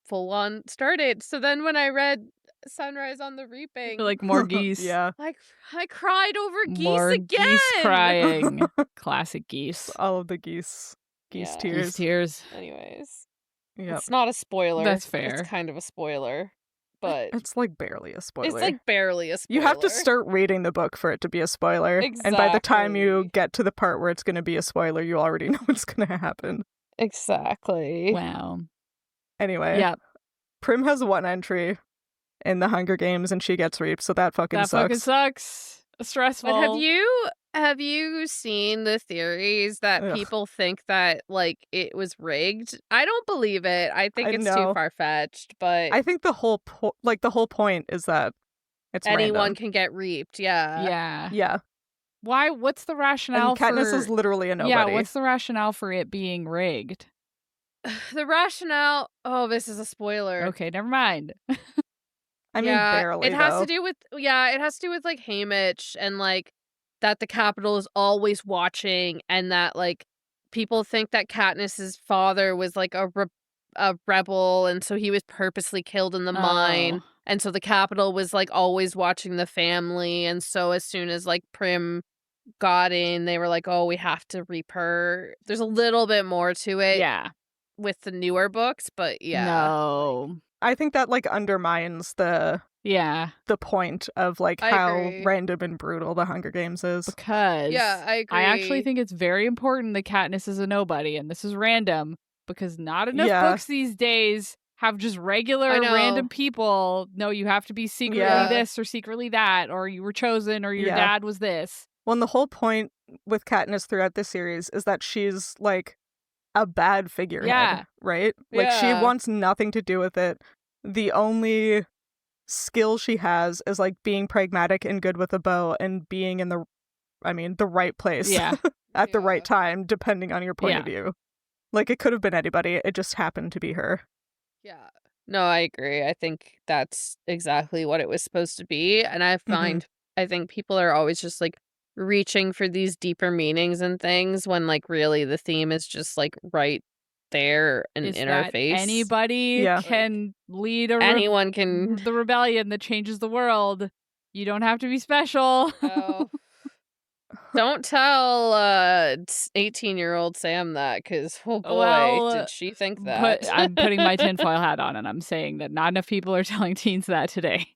full on started. So then when I read Sunrise on the Reaping, Like more geese. Yeah. I cried over geese More again. geese crying. Classic geese. All of the geese. Geese Yeah. tears. Geese tears. Anyways, Yep. it's not a spoiler. That's fair. It's kind of a spoiler, but It's like barely a spoiler. it's like barely a spoiler. You have to start reading the book for it to be a spoiler. And by the time you Exactly. get to the part where it's going to be a spoiler, you already know what's going to happen. Exactly. Wow. Anyway, Yeah. Prim has one entry in the Hunger Games and she gets raped, so that fucking That sucks. fucking sucks. Stressful. But have you seen the theories that Ugh. people think that it was rigged? I don't believe it. I think I it's know. too far fetched. But I think the whole point is that it's anyone random. can get reaped. Yeah. Yeah. Yeah, Why? What's the rationale and Katniss for... is literally a nobody. Yeah, what's the rationale for it being rigged? The rationale. Oh, this is a spoiler. Okay, never mind. I mean, barely. It has though. to do with Haymitch and that the Capitol is always watching, and that people think that Katniss's father was a rebel, and so he was purposely killed in the mine, and so the Capitol was always watching the family, and so as soon as Prim got in, they were like, "Oh, we have to reap her." There's a little bit more to it, Yeah. with the newer books, but yeah, No. I think that undermines the point of how agree. random and brutal the Hunger Games is. Because Yeah, I agree. I actually think it's very important that Katniss is a nobody, and this is random, because not enough Yeah. books these days have just regular I know. random people. No, you have to be secretly Yeah. this or secretly that, or you were chosen, or your Yeah. dad was this. Well, and the whole point with Katniss throughout this series is that she's a bad figurehead, Yeah. right? She Yeah. wants nothing to do with it. The only skill she has is being pragmatic and good with a bow and being in the right place Yeah. at the Yeah. right time, depending on your point of view. It could have been anybody. It just happened to be her. Yeah. No, I agree. I think that's exactly what it was supposed to be. And I think people are always just reaching for these deeper meanings and things when really the theme is just right there and Is in our that face. anybody Yeah. can lead Anyone can. the rebellion that changes the world. You don't have to be special. Oh. Don't tell 18-year-old Sam that, because oh boy, Well, did she think that. I'm putting my tinfoil hat on, and I'm saying that not enough people are telling teens that today.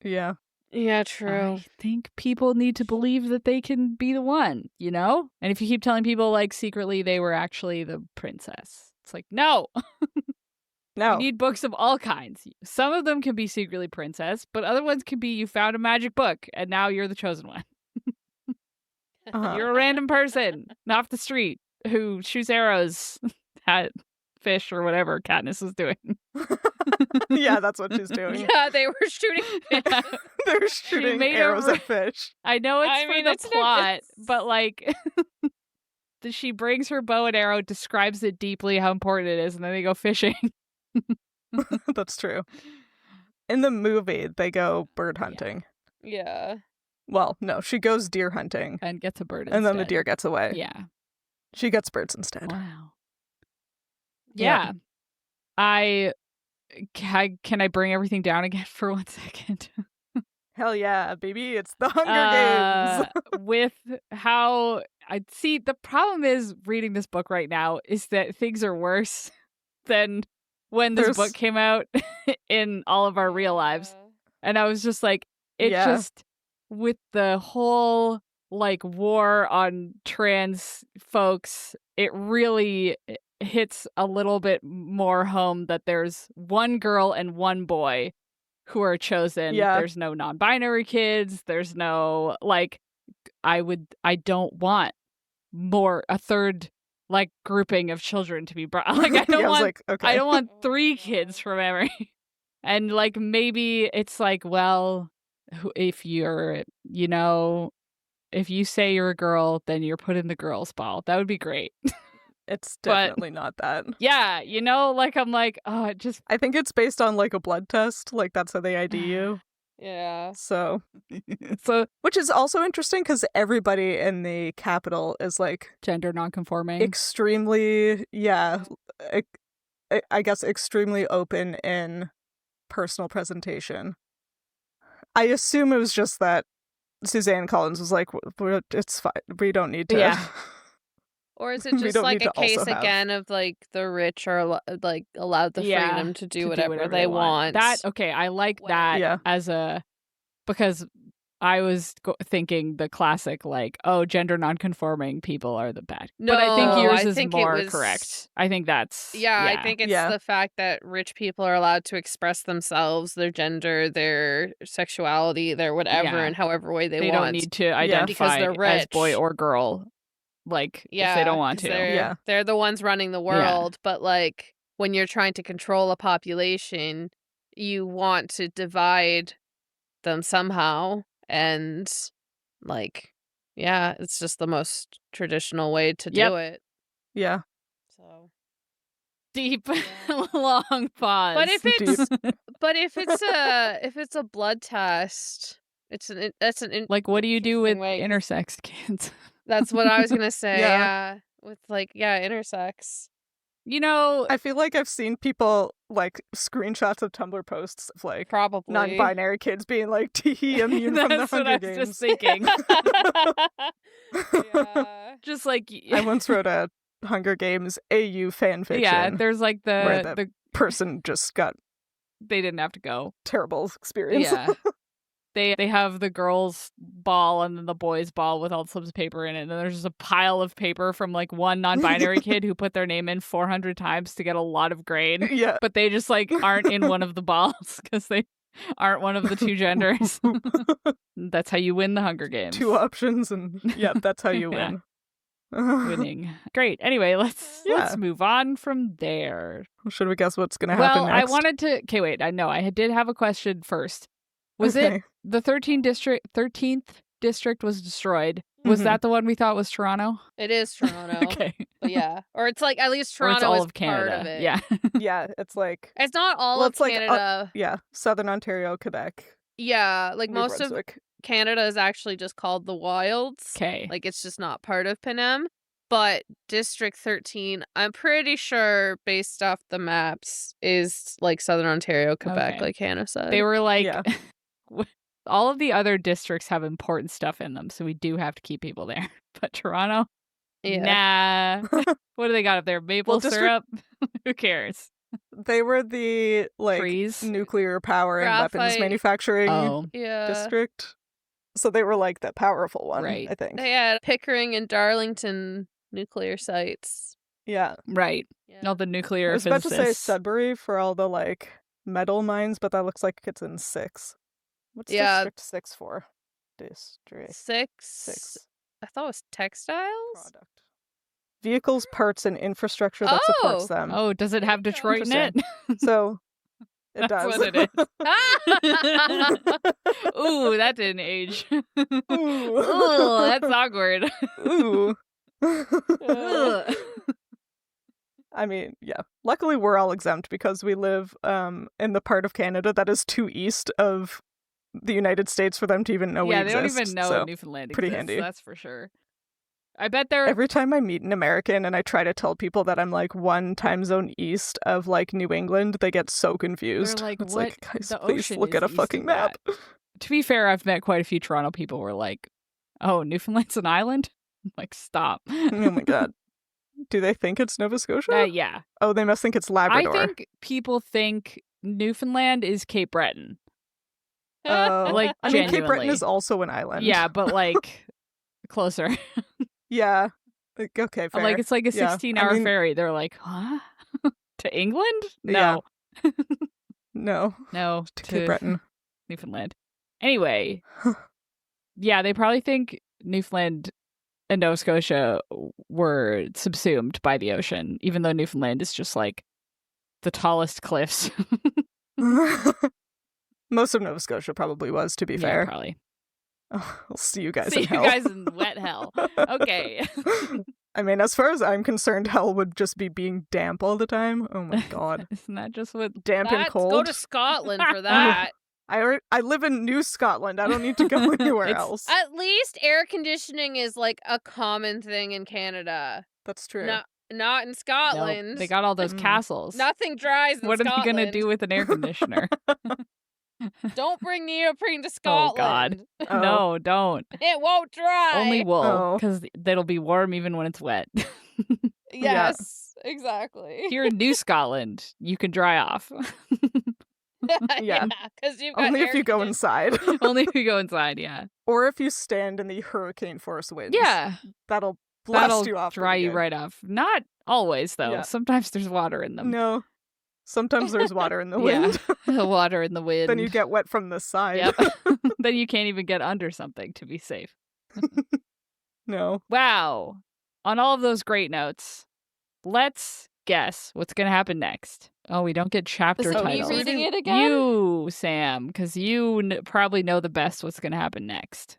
Yeah. Yeah, true. I think people need to believe that they can be the one, you know? And if you keep telling people secretly they were actually the princess, it's no. No. You need books of all kinds. Some of them can be secretly princess, but other ones can be you found a magic book and now you're the chosen one. Uh-huh. You're a random person off the street who shoots arrows at fish or whatever Katniss was doing. Yeah, that's what she's doing. Yeah, they were shooting fish. They're shooting made arrows a- at fish. I know it's I for mean, the it's not- plot, it's- but she brings her bow and arrow, describes it deeply how important it is, and then they go fishing. That's true. In the movie, they go bird hunting. Yeah. Well, no, she goes deer hunting. And gets a bird And then the instead. deer gets away. Yeah. She gets birds instead. Wow. Yeah. Can I bring everything down again for 1 second? Hell yeah, baby. It's the Hunger Games. With how I see, the problem is reading this book right now is that things are worse than when this book came out in all of our real lives. And I was just like, just with the whole like war on trans folks, it really hits a little bit more home that there's one girl and one boy who are chosen. Yeah. There's no non-binary kids. There's no like, I don't want a third like grouping of children to be brought. Like I don't want like, okay. I don't want 3 kids from every. And like maybe it's like, well, if you're, if you say you're a girl, then you're put in the girls' ball. That would be great. It's definitely not that. Yeah, like I'm like, oh, it just. I think it's based on like a blood test. Like that's how they ID you. Yeah. So, which is also interesting because everybody in the capital is like gender nonconforming, extremely, I guess extremely open in personal presentation. I assume it was just that Suzanne Collins was like, it's fine. We don't need to. Yeah. Or is it just like a case again of like the rich are like allowed the freedom to do whatever they want? I like that as because I was thinking the classic like, oh, gender nonconforming people are the bad. No, but I think yours is more correct. I think that's I think it's the fact that rich people are allowed to express themselves, their gender, their sexuality, their whatever, in however way they want. They don't need to identify as boy or girl. Like, if they don't want to. They're the ones running the world. But, like, when you're trying to control a population, you want to divide them somehow. And, like, it's just the most traditional way to do it. Yeah. So. Deep, long pause. But if it's a blood test, that's an like, what do you do with intersex kids? That's what I was gonna say. Yeah. With like, intersex. I feel like I've seen people like screenshots of Tumblr posts of like probably non-binary kids being like tee immune from the Hunger Games. That's what I was just thinking. Just like I once wrote a Hunger Games AU fanfiction. Yeah, there's like where the person just got they didn't have to go. Terrible experience. Yeah. They have the girls' ball and then the boys' ball with all the slips of paper in it. And then there's just a pile of paper from like one non-binary kid who put their name in 400 times to get a lot of grade. Yeah. But they just like aren't in one of the balls because they aren't one of the 2 genders. That's how you win the Hunger Games. 2 options and that's how you win. Winning. Great. Anyway, let's move on from there. Should we guess what's going to happen next? Well, I wanted to... Okay, wait. I did have a question first. Was it the 13th district was destroyed? Was that the one we thought was Toronto? It is Toronto. Okay. But or it's like at least Toronto all is of Canada. Part of it. Yeah. Yeah, it's like it's not all of Canada. Southern Ontario, Quebec. Yeah, like New most Brunswick. of Canada is actually just called the Wilds. Okay. Like it's just not part of Panem. But District 13, I'm pretty sure, based off the maps, is like Southern Ontario, Quebec, like Hannah said. They were like, all of the other districts have important stuff in them, so we do have to keep people there. But Toronto, nah. What do they got up there? Maple syrup? Who cares? They were the like Trees? Nuclear power and weapons manufacturing Yeah. district. So they were like the powerful one, Right. I think. They had Pickering and Darlington nuclear sites. Yeah. Right. Yeah. All the nuclear I was about to say physicists. Sudbury for all the like metal mines, but that looks like it's in 6. What's District 6 for? District 6? I thought it was textiles? Product. Vehicles, parts, and infrastructure that supports them. Oh, does it have Detroit in it? So it That's does. what it is. Ooh, that didn't age. Ooh, that's awkward. Ooh. I mean, yeah. Luckily, we're all exempt because we live in the part of Canada that is to east of the United States for them to even know we exist. Yeah, they don't even know so Newfoundland pretty exists, handy. that's for sure. I bet they're... Every time I meet an American and I try to tell people that I'm like one time zone east of like New England, they get so confused. They're like, it's what? like, guys, The please ocean look is at a east fucking of map. that. To be fair, I've met quite a few Toronto people who are like, oh, Newfoundland's an island? I'm like, stop. Oh my god. Do they think it's Nova Scotia? Yeah. Oh, they must think it's Labrador. I think people think Newfoundland is Cape Breton. Like, I mean, Cape Breton genuinely. is also an island. Yeah, but like closer. Yeah. Okay, fair. Like it's like a 16-hour I mean, ferry. They're like, huh? To England? Yeah. No. No. To Cape Breton. Newfoundland. Anyway. Yeah, they probably think Newfoundland and Nova Scotia were subsumed by the ocean, even though Newfoundland is just like the tallest cliffs. Most of Nova Scotia probably was, to be fair. Probably. Oh, I'll see you guys See in hell. you guys in wet hell. Okay. I mean, as far as I'm concerned, hell would just be being damp all the time. Oh my god. Isn't that just what... Damp and cold? Go to Scotland for that. I live in New Scotland. I don't need to go anywhere else. At least air conditioning is like a common thing in Canada. That's true. Not in Scotland. Nope, they got all those castles. Nothing dries in What Scotland. are they gonna do with an air conditioner? Don't bring neopprene to Scotland. Oh God. No, don't. It won't dry. Only wool, because it'll be warm even when it's wet. Yes, exactly. Here in New Scotland, you can dry off. Yeah. Because you've got Only if you go inside. Only if you go inside, yeah. Or if you stand in the hurricane force winds. Yeah. That'll blast That'll you off. dry you good. right off. Not always, though. Yeah. Sometimes there's water in them. No. Sometimes there's water in the wind. Yeah. Water in the wind. Then you get wet from the side. Yep. Then you can't even get under something to be safe. No. Wow. On all of those great notes, let's guess what's going to happen next. Oh, we don't get chapter So titles. you reading it again? You, Sam, because you probably know the best what's going to happen next.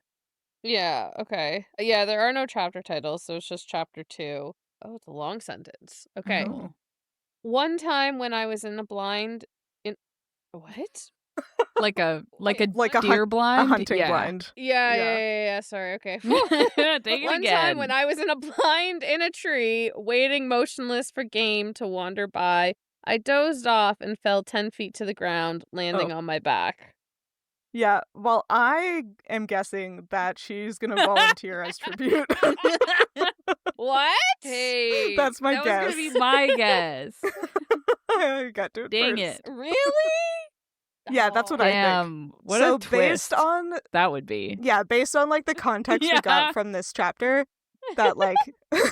Yeah, okay. Yeah, there are no chapter titles, so it's just chapter 2. Oh, it's a long sentence. Okay. Oh. One time when I was in a blind... What? Like a Like a deer blind? A hunting Yeah. blind. Yeah. Sorry, okay. Take it One again. time when I was in a blind in a tree, waiting motionless for game to wander by, I dozed off and fell 10 feet to the ground, landing on my back. Yeah, well, I am guessing that she's going to volunteer as tribute. What? Hey, That's my that guess. was going to be my guess. I got to it Dang first. it. Really? Yeah, that's what I think. Damn. What So a twist based on that would be. based on like the context we Yeah. got from this chapter, that like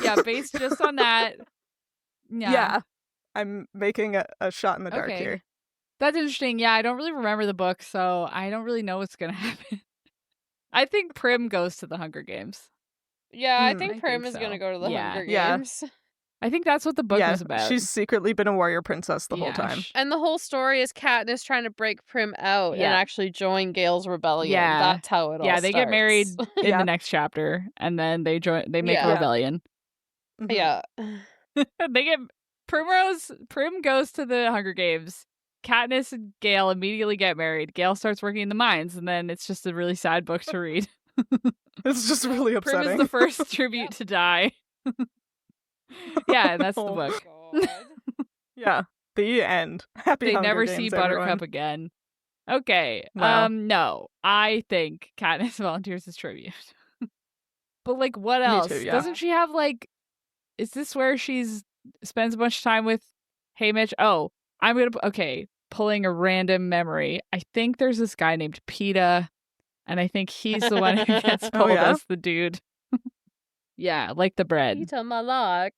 Yeah, based just on that. yeah, I'm making a shot in the dark Okay. here. That's interesting. Yeah, I don't really remember the book, so I don't really know what's going to happen. I think Prim goes to the Hunger Games. Yeah, I I think think Prim is so. going to go to the Yeah. Hunger Yeah. Games. I think that's what the book was about. She's secretly been a warrior princess the whole time. And the whole story is Katniss trying to break Prim out and Yeah. actually join Gale's rebellion. Yeah. That's how it all Yeah, they get married starts. in Yeah. the next chapter, and then they make a Yeah. rebellion. Mhm. Yeah. They get Prim goes to the Hunger Games. Katniss and Gale immediately get married. Gale starts working in the mines, and then it's just a really sad book to read. It's just really Prim upsetting. is the first tribute to die. Yeah, and that's the Oh. book. God. Yeah, the end. Happy They Hunger never Games, see Buttercup everyone. again. Okay. Wow. No. I think Katniss volunteers as tribute. But like what Me else? too, yeah. Doesn't she have like is this where spends a bunch of time with Haymitch? Oh, pulling a random memory. I think there's this guy named Peta, and I think he's the one who gets pulled yeah? as the dude. Yeah, like the bread. Peter Malak.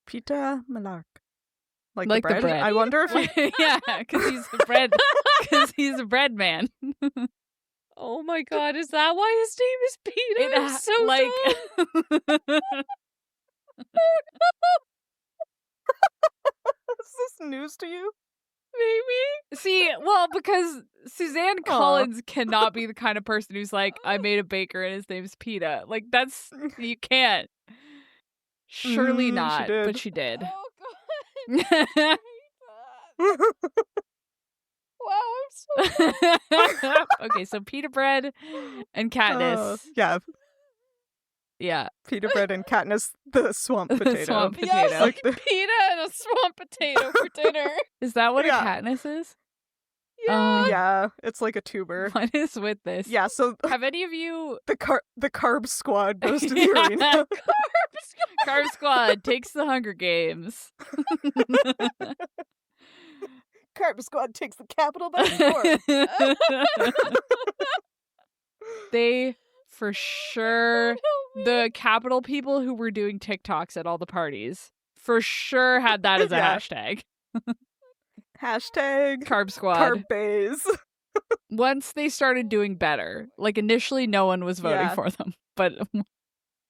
Peter Malark. Like Like the the bread? bread. I wonder if we... Yeah, because he's a bread man. Oh my God, is that why his name is Peter? It's so dumb. Is this news to you? Maybe. See, well, because Suzanne Collins cannot be the kind of person who's like, I made a baker and his name's Peta. Like, you can't. Surely She not, did. but she did. Oh God. I hate that. Wow, I'm so Okay, so pita bread and Katniss. Yeah, Yeah. pita bread and Katniss the swamp The potato. swamp yeah, it's potato. like pita and a swamp potato for dinner. Is that what Yeah. a Katniss is? Yeah. Yeah, it's like a tuber. What is with this? Yeah, so Have any of you the carb squad goes to the arena. Carb Squad takes the Hunger Games. Carb squad takes the capital by storm. They for sure the Capitol people who were doing TikToks at all the parties for sure had that as a Yeah. hashtag. Hashtag Carb Squad. carb bays. Once they started doing better, like initially no one was voting Yeah. for them, but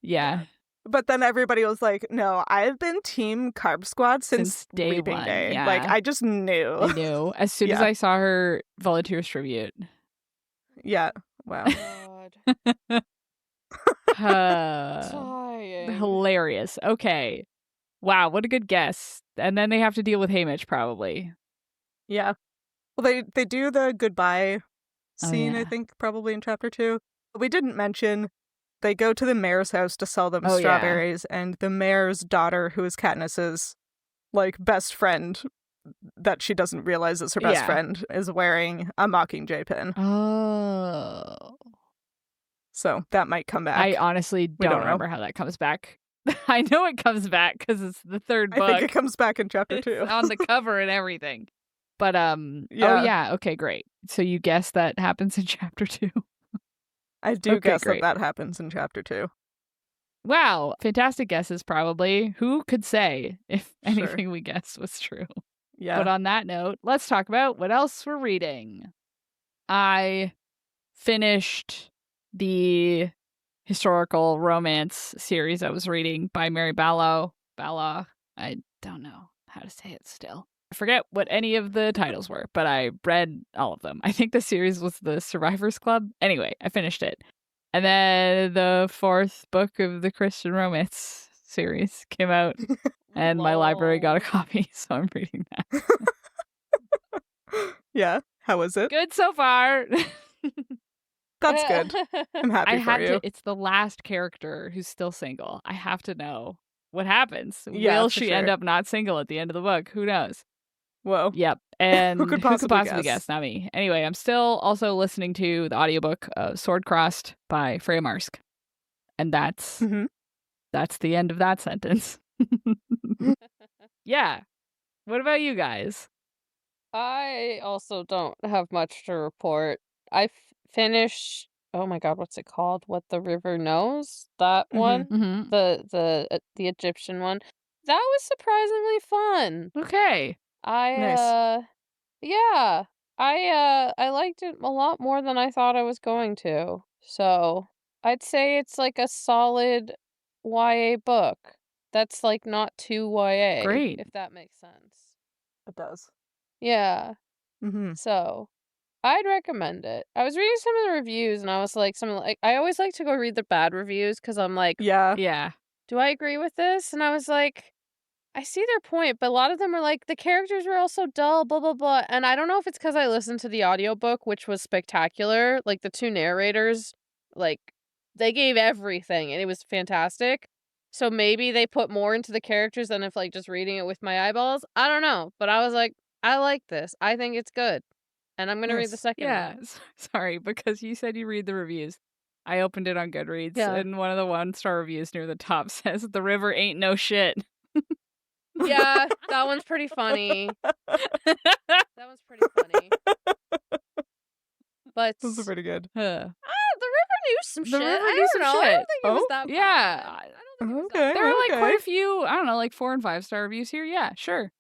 yeah, But then everybody was like, no, I've been team carb squad since day reaping one, day. yeah. Like, I just knew. I knew as soon as Yeah. I saw her volunteers tribute. Yeah. Wow. God. Uh, Dying. hilarious. Okay. Wow, what a good guess. And then they have to deal with Haymitch probably. Yeah. Well, they do the goodbye Oh, scene, yeah. I think, probably in chapter 2. But we didn't mention they go to the mayor's house to sell them Oh, yeah. strawberries, and the mayor's daughter, who is Katniss's like best friend that she doesn't realize is her best Yeah. friend, is wearing a Mockingjay pin. Oh. So that might come back. I honestly don't don't know. remember how that comes back. I know it comes back because it's the third I book. think it comes back in chapter It's 2. on the cover and everything. But Yeah. oh yeah, okay, great. So you guess that happens in chapter 2. I do Okay, guess great. that happens in chapter 2. Wow, fantastic guesses probably. Who could say if Sure. anything we guessed was true? Yeah. But on that note, let's talk about what else we're reading. I finished the historical romance series I was reading by Mary Balogh. I don't know how to say it still. I forget what any of the titles were, but I read all of them. I think the series was the Survivors Club. Anyway, I finished it. And then the 4th book of the Christian romance series came out, and my library got a Lol. copy, so I'm reading that. Yeah. How is it? Good so far. That's good. I'm happy I for had you. to. It's the last character who's still single. I have to know what happens. Yeah, Will for she end sure. up not single at the end of the book? Who knows? Whoa. Yep. And Who could possibly guess? Not me. Anyway, I'm still also listening to the audiobook of Sword Crossed by Freya Marsk. And that's Mhm. the end of that sentence. Yeah. What about you guys? I also don't have much to report. I finished. Oh my god, what's it called? What the River Knows? That Mhm. one, Mm-hmm. the Egyptian one. That was surprisingly fun. Okay. Nice. Yeah, I liked it a lot more than I thought I was going to. So I'd say it's like a solid YA book. That's like not too YA, Great. if that makes sense. It does. Yeah. Mm-hmm. So, I'd recommend it. I was reading some of the reviews and I was like, I always like to go read the bad reviews because I'm like, Yeah. Yeah. do I agree with this? And I was like, I see their point, but a lot of them are like, the characters were all so dull, blah, blah, blah. And I don't know if it's because I listened to the audiobook, which was spectacular. Like, the 2 narrators, like, they gave everything and it was fantastic. So maybe they put more into the characters than if, like, just reading it with my eyeballs. I don't know. But I was like, I like this. I think it's good. And I'm going to read the Nice. second Yeah. one. Sorry, because you said you read the reviews. I opened it on Goodreads, Yeah. and one of the 1-star reviews near the top says, "The river ain't no shit." Yeah, that one's pretty funny. That one's pretty funny. But Those are pretty good. Huh. the river knew some The shit. river I knew don't some know. I shit. don't think it was Oh, that yeah. bad. I don't think it was Okay. that There are like Okay. quite a few, I don't know, like 4 and 5-star reviews here. Yeah, sure.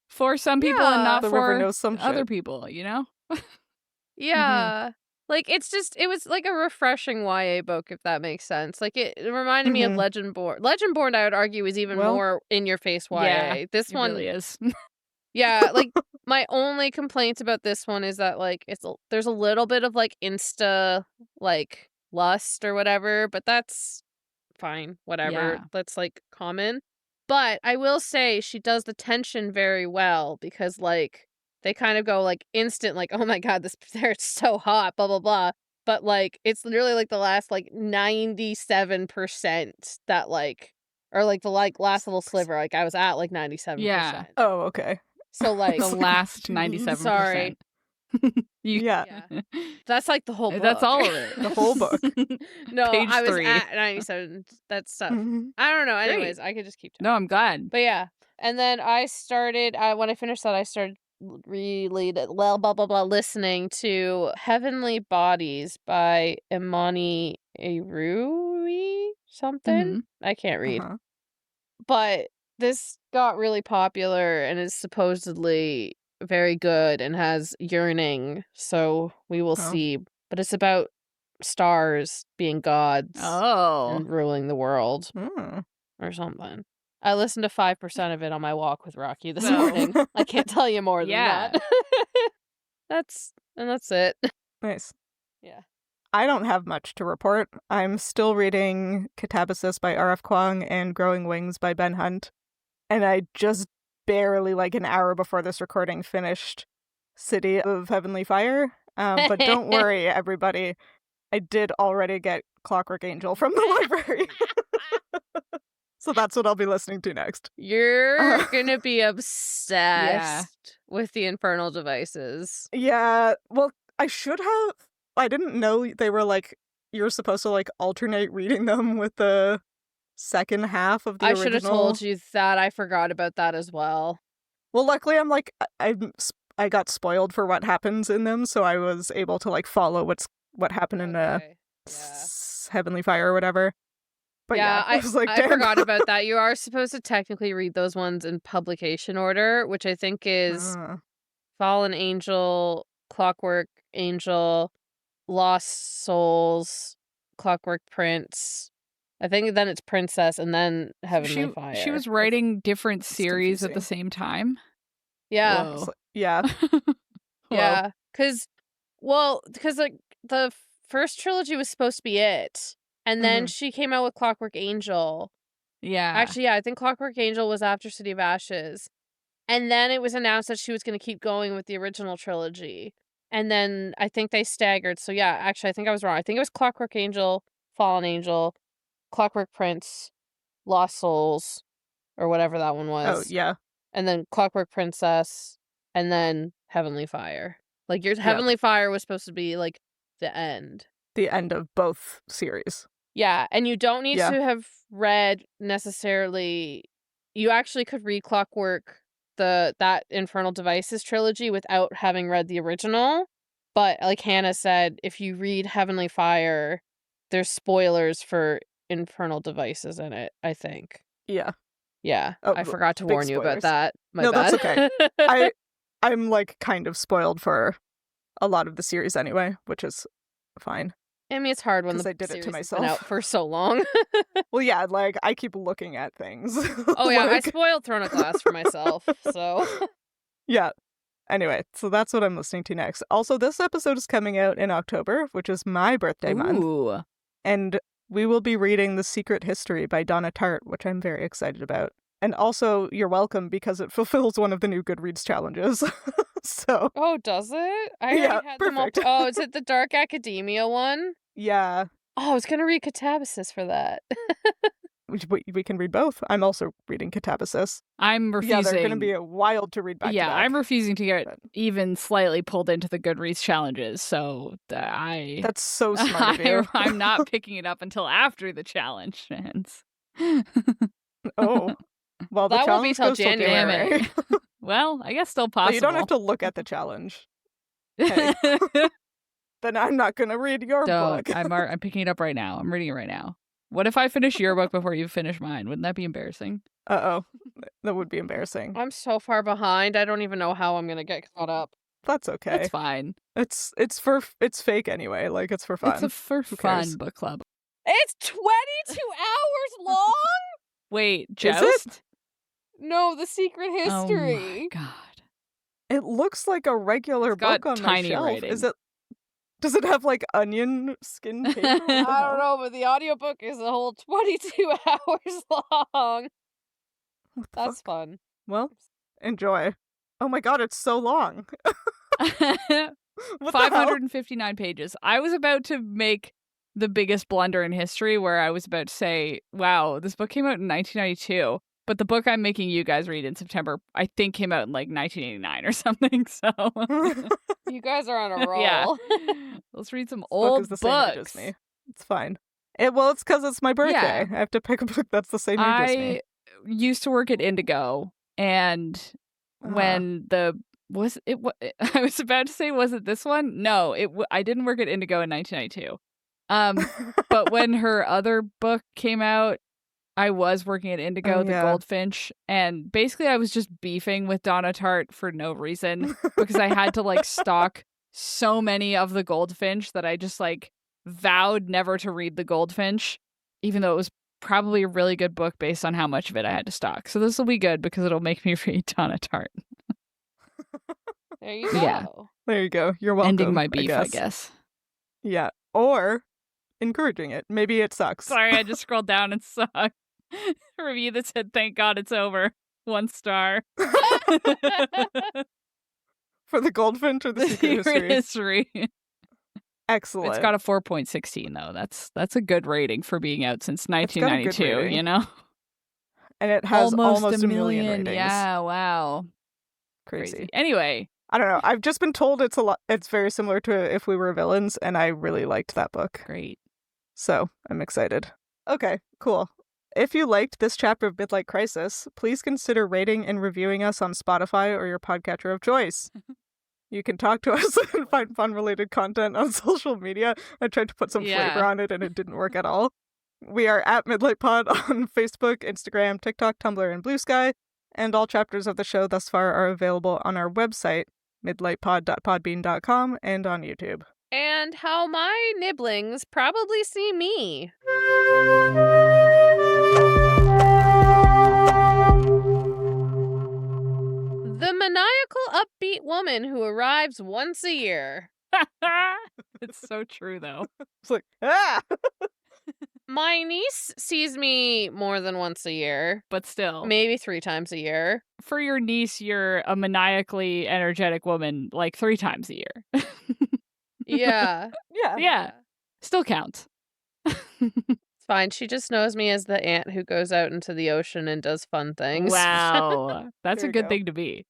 For some people and Yeah. not The river for knows some other shit. people, you know? Yeah. Like, it was like a refreshing YA book, if that makes sense. Like, it reminded me of Mhm. Legendborn. Legendborn, I would argue, is even Well, more in-your-face YA. Yeah, This It one, really is. yeah, like, my only complaints about this one is that, like, there's a little bit of, like, Insta, like, lust or whatever, but that's fine, whatever. Yeah. That's, like, common. But I will say she does the tension very well because, like, they kind of go like instant, like, oh my god, this it's so hot, blah blah blah. But like it's literally like the last like 97% that like, or like the like last little sliver. Like I was at like 97%. Yeah. Oh, okay. So like The last 97%. Sorry. Yeah. That's like the whole book. That's all of it. The whole book. No, Page I was 3. at 97. That's stuff. Mhm. I don't know. Great. Anyways, I could just keep talking. No, I'm glad. But yeah. And then I started, when I finished that, I started listening to Heavenly Bodies by Imani Erui something. I can't read. Uh-huh. But this got really popular and is supposedly very good and has yearning, so we will see. But it's about stars being gods and ruling the world or something. I listened to 5% of it on my walk with Rocky this morning. I can't tell you more than that. That's it. Nice. Yeah. I don't have much to report. I'm still reading Catabasis by R.F. Kuang and Growing Wings by Ben Hunt. And I just barely, like an hour before this recording, finished City of Heavenly Fire. But don't worry, everybody. I did already get Clockwork Angel from the library. So that's what I'll be listening to next. You're gonna be obsessed with the Infernal Devices. Yeah, well, I should have. I didn't know they were like, you're supposed to like alternate reading them with the second half of the original. I should have told you that. I forgot about that as well. Well, luckily I'm like, I got spoiled for what happens in them, so I was able to like follow what happened in Heavenly Fire or whatever. But I was like, damn. I forgot about that. You are supposed to technically read those ones in publication order, which I think is Fallen Angel, Clockwork Angel, Lost Souls, Clockwork Prince. I think then it's Princess and then Heavenly Fire. She was writing different series at the same time? Yeah. Whoa. Yeah. Yeah. Because like the first trilogy was supposed to be it. And then she came out with Clockwork Angel. Yeah. Actually, yeah, I think Clockwork Angel was after City of Ashes. And then it was announced that she was going to keep going with the original trilogy. And then I think they staggered. So yeah, actually, I think I was wrong. I think it was Clockwork Angel, Fallen Angel, Clockwork Prince, Lost Souls, or whatever that one was. Oh, yeah. And then Clockwork Princess, and then Heavenly Fire. Like, your Heavenly Fire was supposed to be, like, the end. The end of both series. Yeah, and you don't need to have read necessarily... You actually could read Clockwork, that Infernal Devices trilogy without having read the original. But, like Hannah said, if you read Heavenly Fire, there's spoilers for Infernal Devices in it, I think. Yeah. Yeah, I forgot to warn you about spoilers. that. No, that's okay. I'm, like, kind of spoiled for a lot of the series anyway, which is fine. I mean, it's hard when the I did it to myself. Been out for so long. Well, yeah, like, I keep looking at things. Oh, yeah, like... I spoiled Throne of Glass for myself, so... Yeah. Anyway, so that's what I'm listening to next. Also, this episode is coming out in October, which is my birthday month. And we will be reading The Secret History by Donna Tartt, which I'm very excited about. And also, you're welcome because it fulfills one of the new Goodreads challenges. So. Oh, does it? I already had perfect. them all. Oh, is it the Dark Academia one? Yeah. Oh, I was going to read Catabasis for that. We can read both. I'm also reading Catabasis. I'm refusing. Yeah, they're going to be wild to read back to back. I'm refusing to get even slightly pulled into the Goodreads challenges, so That's so smart of you. I'm not picking it up until after the challenge ends. Oh. Well, that won't be till January. Well, I guess still possible. But you don't have to look at the challenge. Hey. Then I'm not going to read your book. I'm picking it up right now. I'm reading it right now. What if I finish your book before you finish mine? Wouldn't that be embarrassing? Uh-oh. That would be embarrassing. I'm so far behind. I don't even know how I'm going to get caught up. That's okay. That's fine. It's fake anyway. Like, it's for fun. It's a fun book club. It's 22 hours long? Wait, Joust? Is it? No, The Secret History. Oh my god. It looks like a regular book on my shelf. Writing. Does it have like onion skin paper? I don't know, but the audiobook is a whole 22 hours long. That's fun. Well, enjoy. Oh my god, it's so long. What the hell? 559 pages. I was about to make the biggest blunder in history where I was about to say, wow, this book came out in 1992, but the book I'm making you guys read in September, I think came out in like 1989 or something, so. You guys are on a roll. Yeah. Let's read some This old book is the same age as me. It's fine. It's because it's my birthday. Yeah. I have to pick a book that's the same age as me. I used to work at Indigo, and when I was about to say, was it this one? No, I didn't work at Indigo in 1992. But when her other book came out, I was working at Indigo, the Goldfinch, and basically I was just beefing with Donna Tartt for no reason because I had to like stock so many of the Goldfinch that I just like vowed never to read the Goldfinch, even though it was probably a really good book based on how much of it I had to stock. So this will be good because it'll make me read Donna Tartt. There you go. Yeah. There you go. You're welcome. Ending my beef, I guess. Yeah. Or encouraging it. Maybe it sucks. Sorry, I just scrolled down and saw a review that said, "Thank God it's over." 1 star. For the Goldfinch or the Secret History. Excellent. It's got a 4.16 though. That's a good rating for being out since 1992, you know? And it has almost a million ratings. Yeah, wow. Crazy. Anyway. I don't know. I've just been told it's very similar to If We Were Villains, and I really liked that book. Great. So I'm excited. Okay, cool. If you liked this chapter of Midlight Crisis, please consider rating and reviewing us on Spotify or your podcatcher of choice. You can talk to us and find fun-related content on social media. I tried to put some flavor on it, and it didn't work at all. We are at Midlight Pod on Facebook, Instagram, TikTok, Tumblr, and Blue Sky. And all chapters of the show thus far are available on our website, midlightpod.podbean.com, and on YouTube. And how my nibblings probably see me. The maniacal upbeat woman who arrives once a year. It's so true, though. It's like, ah! My niece sees me more than once a year. But still. Maybe 3 times a year. For your niece, you're a maniacally energetic woman like 3 times a year. Yeah. Yeah. Still counts. It's fine. She just knows me as the aunt who goes out into the ocean and does fun things. Wow. That's a good go. thing to be.